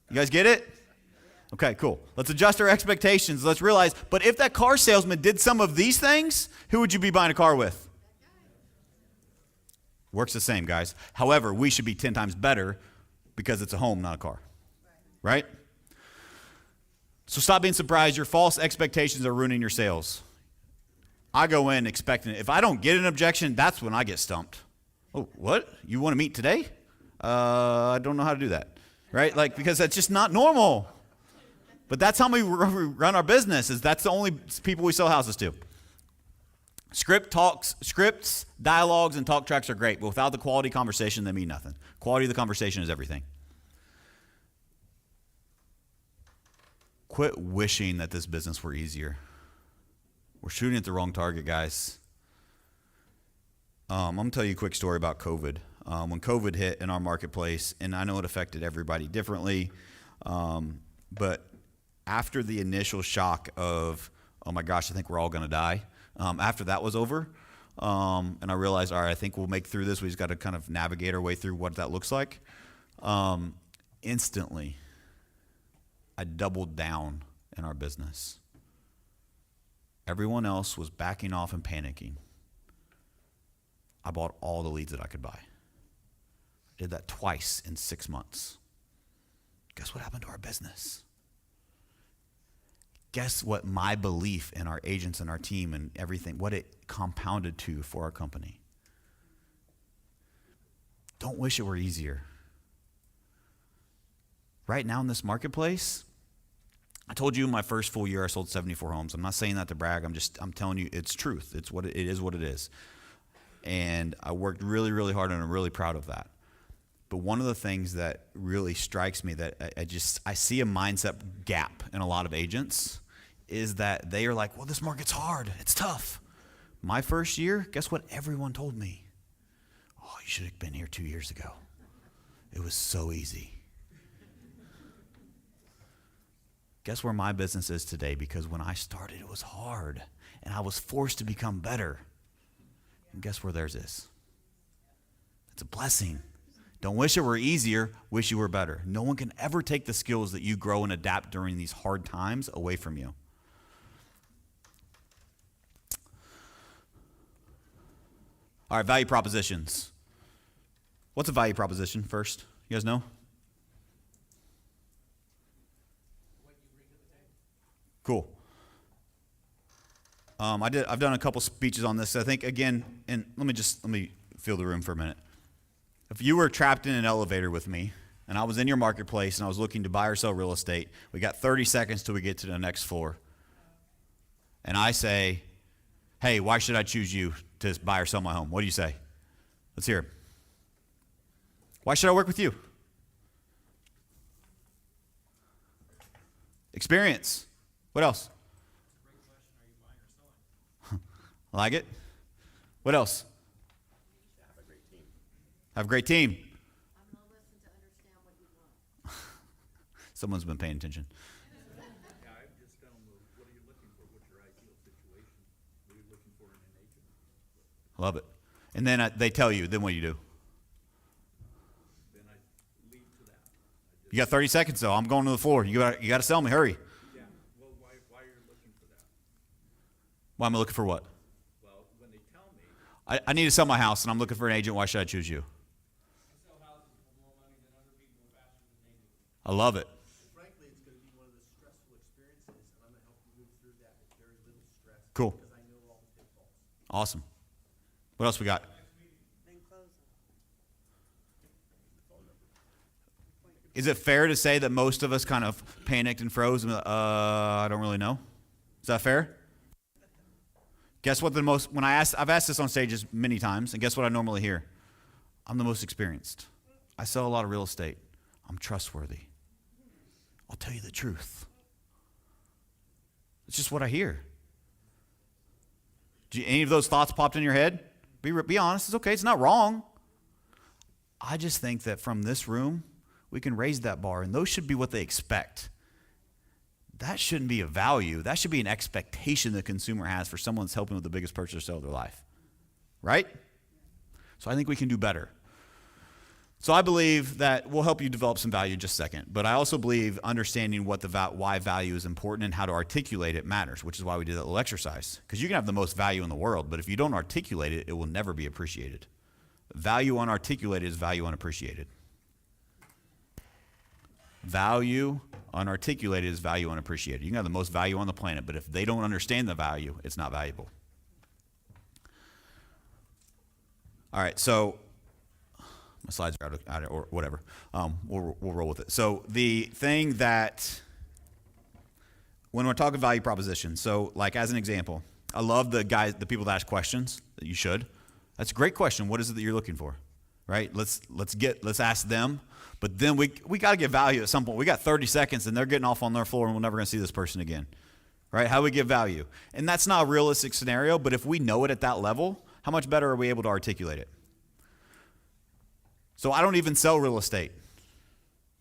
You guys get it? Okay, cool. Let's adjust our expectations. Let's realize, but if that car salesman did some of these things, who would you be buying a car with? Works the same, guys. However, we should be 10 times better because it's a home, not a car. Right? So stop being surprised. Your false expectations are ruining your sales. I go in expecting it. If I don't get an objection, that's when I get stumped. Oh, what? You want to meet today? I don't know how to do that. Right? Because that's just not normal. But that's how we run our business, is that's the only people we sell houses to. Scripts, dialogues, and talk tracks are great, but without the quality conversation, they mean nothing. Quality of the conversation is everything. Quit wishing that this business were easier. We're shooting at the wrong target, guys. I'm going to tell you a quick story about COVID. When COVID hit in our marketplace, and I know it affected everybody differently, but after the initial shock of, oh my gosh, I think we're all going to die, after that was over, and I realized, all right, I think we'll make through this. We just got to kind of navigate our way through what that looks like. Instantly, I doubled down in our business. Everyone else was backing off and panicking. I bought all the leads that I could buy. I did that twice in 6 months. Guess what happened to our business? Guess what my belief in our agents and our team and everything, what it compounded to for our company. Don't wish it were easier. Right now in this marketplace, I told you in my first full year I sold 74 homes. I'm not saying that to brag. I'm telling you it's truth. It is what it is. And I worked really, really hard, and I'm really proud of that. But one of the things that really strikes me that I see a mindset gap in a lot of agents is that they are like, well, this market's hard. It's tough. My first year, guess what everyone told me? Oh, you should have been here 2 years ago. It was so easy. Guess where my business is today? Because when I started, it was hard, and I was forced to become better. And guess where theirs is? It's a blessing. Don't wish it were easier, wish you were better. No one can ever take the skills that you grow and adapt during these hard times away from you. All right, value propositions. What's a value proposition first? You guys know? Cool. I've done a couple speeches on this. I think, again, and let me fill the room for a minute. If you were trapped in an elevator with me, and I was in your marketplace, and I was looking to buy or sell real estate, we got 30 seconds till we get to the next floor. And I say, Hey, why should I choose you to buy or sell my home? What do you say? Let's hear it. Why should I work with you? Experience. What else? Like it? What else? Have a great team. I'm gonna listen to understand what you want. Someone's been paying attention. Yeah, I just tell them, what are you looking for? What's your ideal situation? What are you looking for in an agent? Love it. And then they tell you, then what do you do? Then I lead to that. You got 30 seconds though. I'm going to the floor. You got to sell me. Hurry. Yeah, well, why are you looking for that? Why am I looking for what? Well, when they tell me, I need to sell my house and I'm looking for an agent. Why should I choose you? I love it. Frankly, it's going to be one of the stressful experiences, and I'm going to help you move through that with very little stress. Cool. Because I know all the pitfalls. Awesome. What else we got? Is it fair to say that most of us kind of panicked and froze? And, I don't really know. Is that fair? Guess what I've asked this on stages many times, and guess what I normally hear? I'm the most experienced. I sell a lot of real estate. I'm trustworthy. I'll tell you the truth. It's just what I hear. Any of those thoughts popped in your head? Be honest. It's okay. It's not wrong. I just think that from this room, we can raise that bar, and those should be what they expect. That shouldn't be a value. That should be an expectation the consumer has for someone that's helping with the biggest purchase or sale of their life. Right? So I think we can do better. So I believe that we'll help you develop some value in just a second. But I also believe understanding why value is important and how to articulate it matters, which is why we did that little exercise. Because you can have the most value in the world, but if you don't articulate it, it will never be appreciated. Value unarticulated is value unappreciated. Value unarticulated is value unappreciated. You can have the most value on the planet, but if they don't understand the value, it's not valuable. All right, so my slides are out of or whatever. We'll roll with it. So the thing that, when we're talking value proposition, so like as an example, I love the people that ask questions, that you should. That's a great question. What is it that you're looking for? Right? Let's ask them. But then we got to get value at some point. We got 30 seconds and they're getting off on their floor and we're never going to see this person again. Right? How do we give value? And that's not a realistic scenario, but if we know it at that level, how much better are we able to articulate it? So I don't even sell real estate.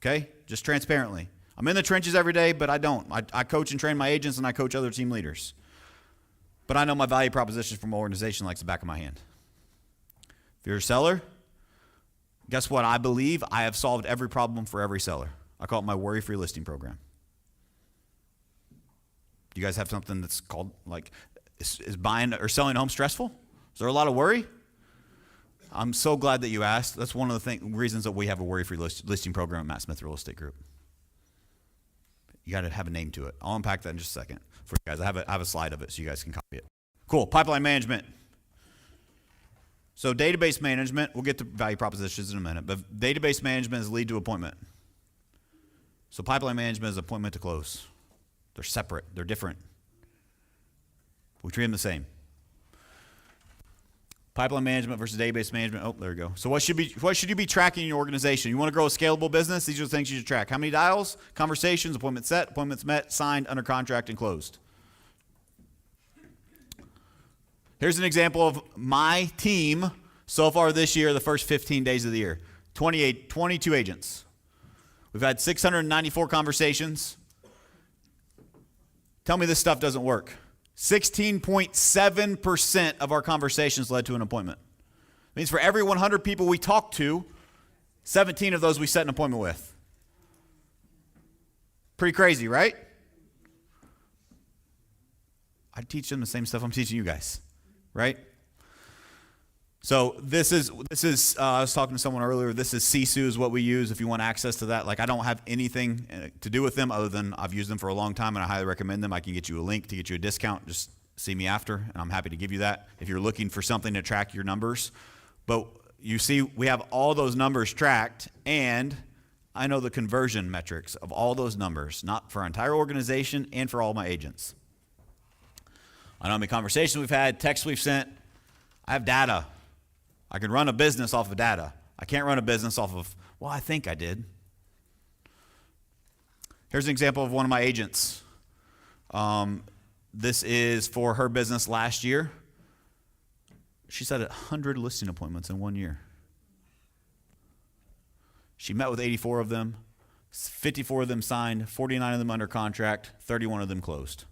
Okay? Just transparently. I'm in the trenches every day, but I don't. I coach and train my agents and I coach other team leaders. But I know my value proposition from my organization like the back of my hand. If you're a seller, guess what? I believe I have solved every problem for every seller. I call it my worry-free listing program. Do you guys have something that's called, like, is buying or selling a home stressful? Is there a lot of worry? I'm so glad that you asked. That's one of the reasons that we have a worry-free listing program at Matt Smith Real Estate Group. You got to have a name to it. I'll unpack that in just a second for you guys. I have a slide of it so you guys can copy it. Cool. Pipeline management. So database management, we'll get to value propositions in a minute, but database management is lead to appointment. So pipeline management is appointment to close. They're separate. They're different. We treat them the same. Pipeline management versus database management. Oh, there we go. So what should you be tracking in your organization? You want to grow a scalable business? These are the things you should track. How many dials, conversations, appointments set, appointments met, signed, under contract, and closed. Here's an example of my team so far this year, the first 15 days of the year. 22 agents. We've had 694 conversations. Tell me this stuff doesn't work. 16.7% of our conversations led to an appointment. It means for every 100 people we talk to, 17 of those we set an appointment with. Pretty crazy, right? I teach them the same stuff I'm teaching you guys, right? So this is I was talking to someone earlier, this is Sisu is what we use if you want access to that. Like I don't have anything to do with them other than I've used them for a long time and I highly recommend them. I can get you a link to get you a discount. Just see me after and I'm happy to give you that if you're looking for something to track your numbers. But you see we have all those numbers tracked and I know the conversion metrics of all those numbers, not for our entire organization and for all my agents. I know how many conversations we've had, texts we've sent. I have data. I can run a business off of data. I can't run a business off of, well, I think I did. Here's an example of one of my agents. This is for her business last year. She set 100 listing appointments in 1 year. She met with 84 of them, 54 of them signed, 49 of them under contract, 31 of them closed.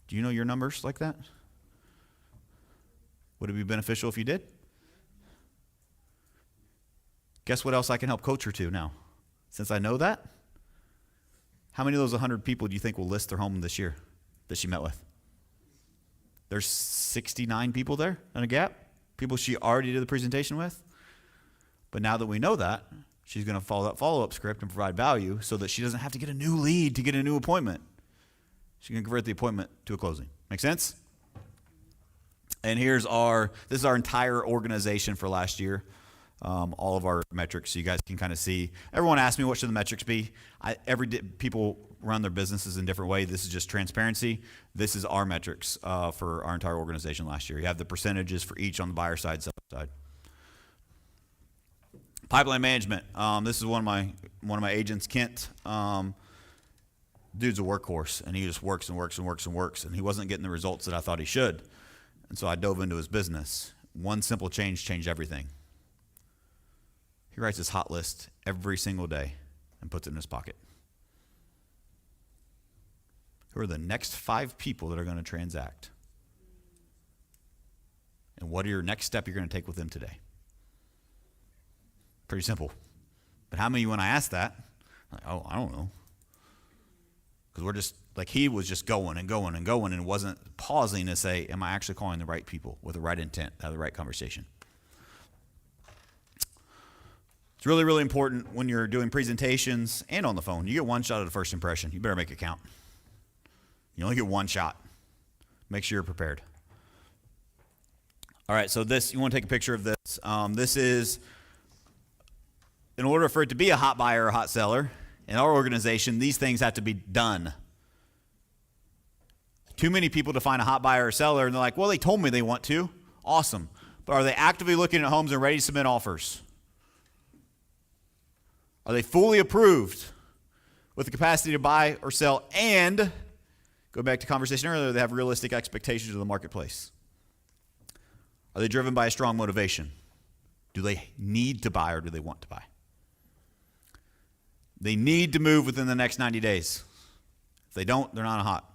Do you know your numbers like that? Would it be beneficial if you did? Guess what else I can help coach her to now? Since I know that, how many of those 100 people do you think will list their home this year that she met with? There's 69 people there in a gap, people she already did the presentation with. But now that we know that, she's going to follow that follow-up script and provide value so that she doesn't have to get a new lead to get a new appointment. She can convert the appointment to a closing. Make sense? And this is our entire organization for last year. All of our metrics, so you guys can kind of see. Everyone asks me, what should the metrics be? People run their businesses in different ways. This is just transparency. This is our metrics for our entire organization last year. You have the percentages for each on the buyer side, seller side. Pipeline management. This is one of my agents, Kent. Dude's a workhorse, and he just works and works and works and works, and he wasn't getting the results that I thought he should. And so I dove into his business. One simple change changed everything. He writes his hot list every single day and puts it in his pocket. Who are the next 5 people that are going to transact? And what are your next step you're going to take with them today? Pretty simple. But how many, when I asked that, like, oh, I don't know. Because we're just, like, he was just going and going and going and wasn't pausing to say, am I actually calling the right people with the right intent, have the right conversation? It's really, really important when you're doing presentations and on the phone. You get one shot at a first impression. You better make it count. You only get one shot. Make sure you're prepared. All right, so you want to take a picture of this. This is, in order for it to be a hot buyer or a hot seller, in our organization, these things have to be done. Too many people to find a hot buyer or seller, and they're like, well, they told me they want to. Awesome. But are they actively looking at homes and ready to submit offers? Are they fully approved with the capacity to buy or sell? And, go back to conversation earlier, they have realistic expectations of the marketplace. Are they driven by a strong motivation? Do they need to buy or do they want to buy? They need to move within the next 90 days. If they don't, they're not hot.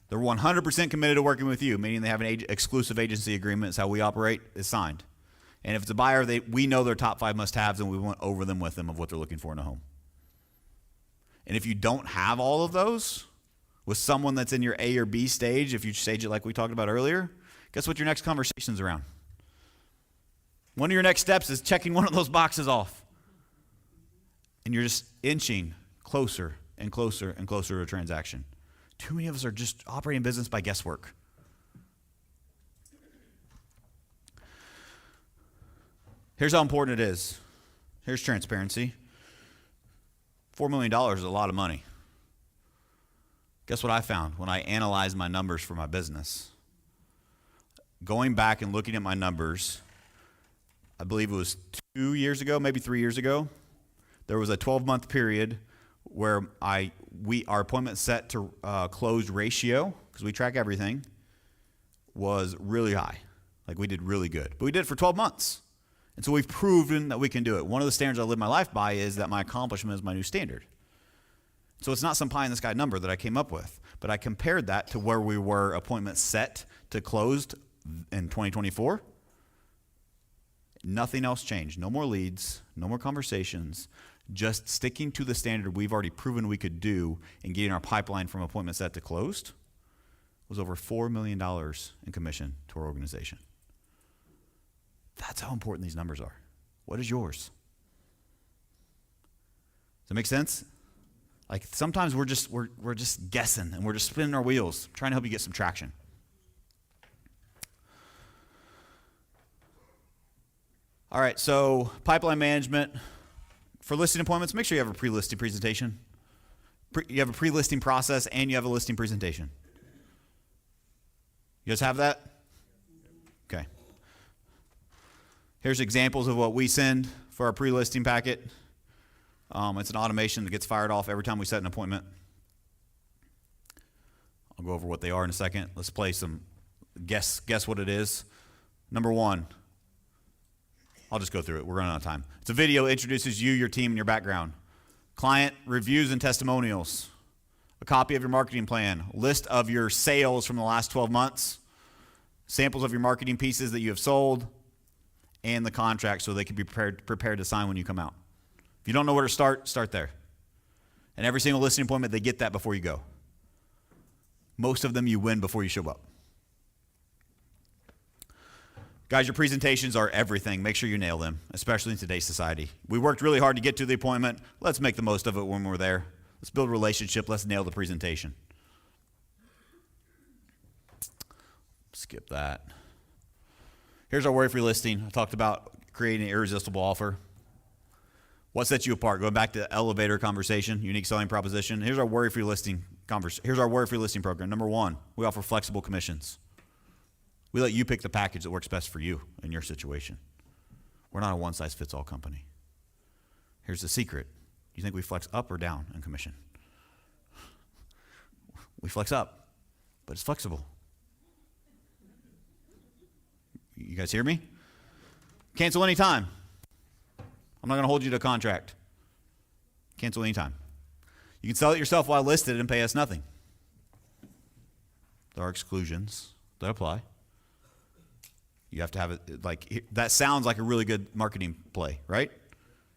They're 100% committed to working with you, meaning they have an exclusive agency agreement. It's how we operate. It's signed. And if it's a buyer, we know their top 5 must-haves, and we went over them with them of what they're looking for in a home. And if you don't have all of those with someone that's in your A or B stage, if you stage it like we talked about earlier, guess what your next conversation's around? One of your next steps is checking one of those boxes off. And you're just inching closer and closer and closer to a transaction. Too many of us are just operating business by guesswork. Here's how important it is. Here's transparency. $4 million is a lot of money. Guess what I found when I analyzed my numbers for my business? Going back and looking at my numbers, I believe it was 2 years ago, maybe 3 years ago, there was a 12-month period where our appointment set to closed ratio, because we track everything, was really high. Like, we did really good. But we did it for 12 months. And so we've proven that we can do it. One of the standards I live my life by is that my accomplishment is my new standard. So it's not some pie-in-the-sky number that I came up with, but I compared that to where we were appointment set to closed in 2024. Nothing else changed. No more leads, no more conversations, just sticking to the standard we've already proven we could do and getting our pipeline from appointment set to closed was over $4 million in commission to our organization. That's how important these numbers are. What is yours? Does that make sense? Like, sometimes we're just guessing and we're just spinning our wheels, trying to help you get some traction. All right, so pipeline management. For listing appointments, make sure you have a pre-listing presentation. You have a pre-listing process and you have a listing presentation. You guys have that? Okay. Here's examples of what we send for our pre-listing packet. It's an automation that gets fired off every time we set an appointment. I'll go over what they are in a second. Let's play some guess what it is. Number one. I'll just go through it. We're running out of time. It's a video that introduces you, your team, and your background. Client reviews and testimonials. A copy of your marketing plan. List of your sales from the last 12 months. Samples of your marketing pieces that you have sold. And the contract so they can be prepared to sign when you come out. If you don't know where to start there. And every single listing appointment, they get that before you go. Most of them you win before you show up. Guys, your presentations are everything. Make sure you nail them, especially in today's society. We worked really hard to get to the appointment. Let's make the most of it when we're there. Let's build a relationship. Let's nail the presentation. Skip that. Here's our worry-free listing. I talked about creating an irresistible offer. What sets you apart? Going back to the elevator conversation, unique selling proposition. Here's our worry-free listing Here's our worry-free listing program. Number one, we offer flexible commissions. We let you pick the package that works best for you in your situation. We're not a one-size-fits-all company. Here's the secret. You think we flex up or down in commission? We flex up, but it's flexible. You guys hear me? Cancel anytime. I'm not going to hold you to a contract. Cancel anytime. You can sell it yourself while listed and pay us nothing. There are exclusions that apply. You have to have it, like, that sounds like a really good marketing play, right?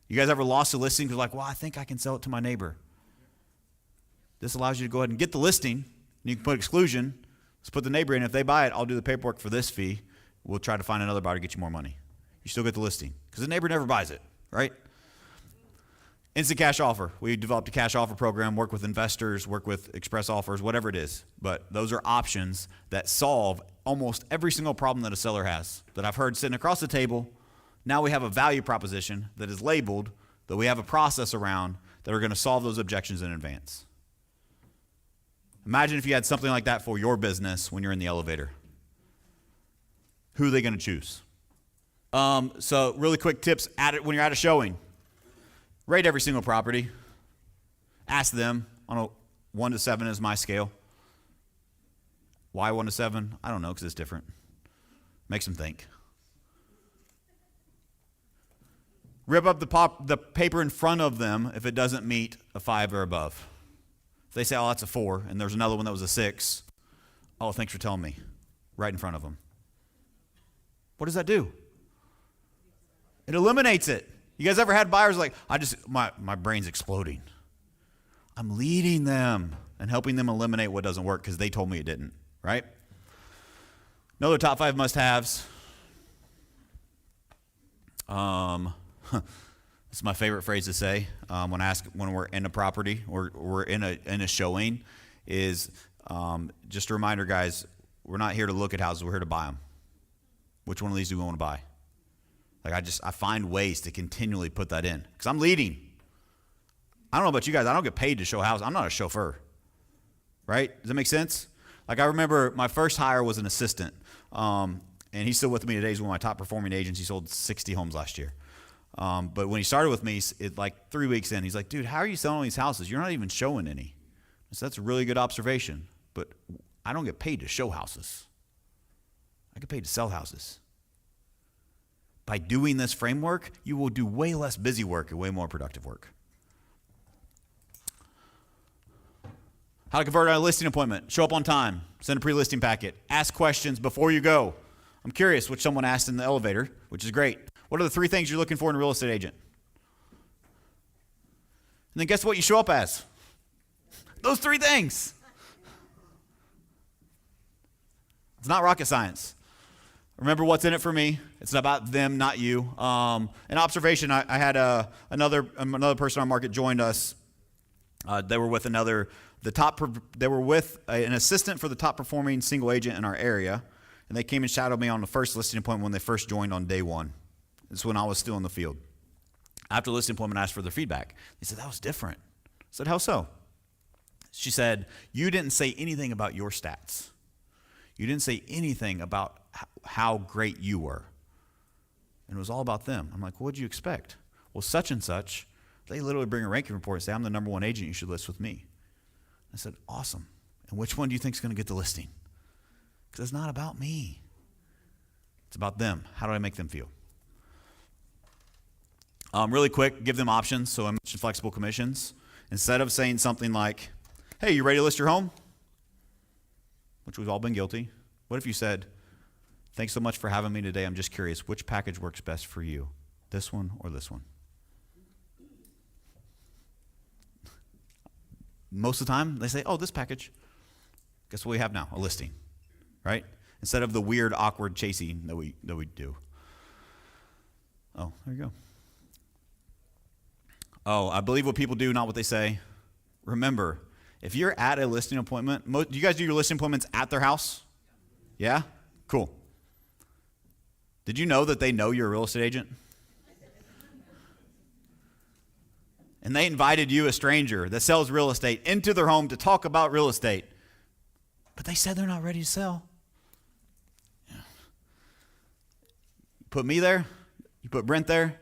You guys ever lost a listing because like, well, I think I can sell it to my neighbor. This allows you to go ahead and get the listing, and you can put exclusion. Let's put the neighbor in. If they buy it, I'll do the paperwork for this fee. We'll try to find another buyer to get you more money. You still get the listing because the neighbor never buys it, right? Instant cash offer. We developed a cash offer program, work with investors, work with express offers, whatever it is. But those are options that solve almost every single problem that a seller has that I've heard sitting across the table. Now we have a value proposition that is labeled, that we have a process around that are going to solve those objections in advance. Imagine if you had something like that for your business when you're in the elevator. Who are they going to choose? So really quick tips when you're at a showing. Rate every single property. Ask them on a 1 to 7 is my scale. Why 1 to 7? I don't know, because it's different. Makes them think. Rip up the paper in front of them if it doesn't meet a 5 or above. If they say, oh, that's a 4, and there's another one that was a 6, oh, thanks for telling me. Right in front of them. What does that do? It eliminates it. You guys ever had buyers like, my brain's exploding. I'm leading them and helping them eliminate what doesn't work because they told me it didn't, right? Another top 5 must-haves. It's my favorite phrase to say when we're in a property or we're in a showing is just a reminder, guys, we're not here to look at houses, we're here to buy them. Which one of these do we want to buy? Like I find ways to continually put that in because I'm leading. I don't know about you guys. I don't get paid to show houses. I'm not a chauffeur, right? Does that make sense? Like I remember my first hire was an assistant, and he's still with me today. He's one of my top performing agents. He sold 60 homes last year. But when he started with me, like 3 weeks in, he's like, dude, how are you selling these houses? You're not even showing any. So that's a really good observation. But I don't get paid to show houses. I get paid to sell houses. By doing this framework, you will do way less busy work and way more productive work. How to convert on a listing appointment. Show up on time. Send a pre-listing packet. Ask questions before you go. I'm curious, which someone asked in the elevator, which is great. What are the 3 things you're looking for in a real estate agent? And then guess what you show up as? Those 3 things. It's not rocket science. Remember what's in it for me. It's about them, not you. An observation, I had another person on market joined us. They were with an assistant for the top performing single agent in our area, and they came and shadowed me on the first listing appointment when they first joined on day 1. This is when I was still in the field. After the listing appointment, I asked for their feedback. They said, that was different. I said, how so? She said, you didn't say anything about your stats. You didn't say anything about how great you were. And it was all about them. I'm like, well, what'd you expect? Well, such and such, they literally bring a ranking report and say, I'm the number one agent, you should list with me. I said, awesome. And which one do you think is going to get the listing? Because it's not about me. It's about them. How do I make them feel? Really quick, give them options. So I mentioned flexible commissions. Instead of saying something like, hey, you ready to list your home? Which we've all been guilty. What if you said, thanks so much for having me today. I'm just curious, which package works best for you? This one or this one? Most of the time, they say, oh, this package. Guess what we have now? A listing, right? Instead of the weird, awkward chasing that we do. Oh, there you go. Oh, I believe what people do, not what they say. Remember, if you're at a listing appointment, do you guys do your listing appointments at their house? Yeah? Cool. Did you know that they know you're a real estate agent? And they invited you, a stranger that sells real estate, into their home to talk about real estate. But they said they're not ready to sell. Yeah. You put me there, you put Brent there,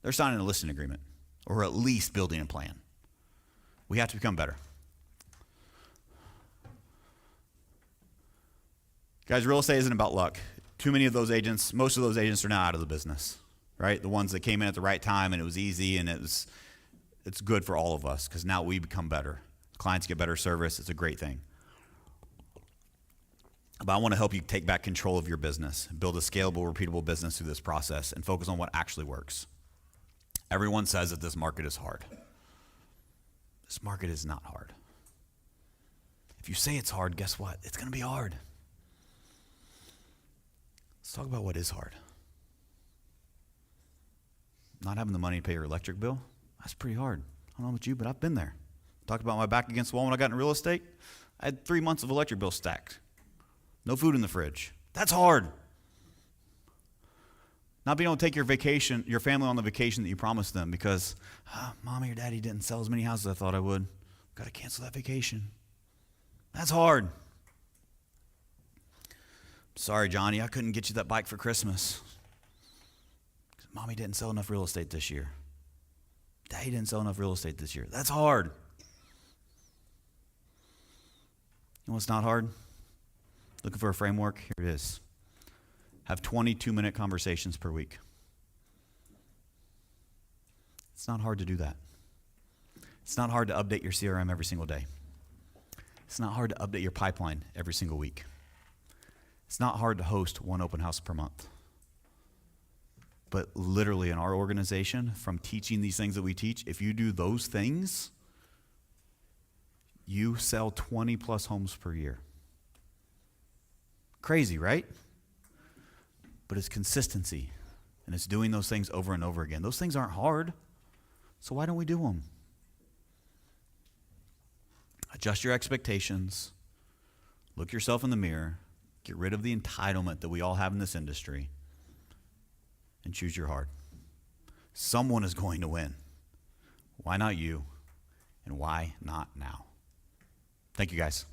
they're signing a listing agreement, or at least building a plan. We have to become better. Guys, real estate isn't about luck. Too many of those agents, most of those agents are now out of the business, right? The ones that came in at the right time and it was easy and it's good for all of us because now we become better. Clients get better service. It's a great thing. But I want to help you take back control of your business, build a scalable, repeatable business through this process, and focus on what actually works. Everyone says that this market is hard. This market is not hard. If you say it's hard, guess what? It's going to be hard. Let's talk about what is hard. Not having the money to pay your electric bill, that's pretty hard. I don't know about you, but I've been there. Talked about my back against the wall when I got in real estate. I had 3 months of electric bill stacked. No food in the fridge. That's hard. Not being able to take your family on the vacation that you promised them because mommy or daddy didn't sell as many houses as I thought I would. Got to cancel that vacation. That's hard. Sorry, Johnny, I couldn't get you that bike for Christmas. Mommy didn't sell enough real estate this year. Daddy didn't sell enough real estate this year. That's hard. You know what's not hard? Looking for a framework? Here it is. Have 22-minute conversations per week. It's not hard to do that. It's not hard to update your CRM every single day. It's not hard to update your pipeline every single week. It's not hard to host one open house per month. But literally in our organization, from teaching these things that we teach, if you do those things, you sell 20 plus homes per year. Crazy, right? But it's consistency, and it's doing those things over and over again. Those things aren't hard, so why don't we do them? Adjust your expectations, look yourself in the mirror, get rid of the entitlement that we all have in this industry, and choose your heart. Someone is going to win. Why not you? And why not now? Thank you, guys.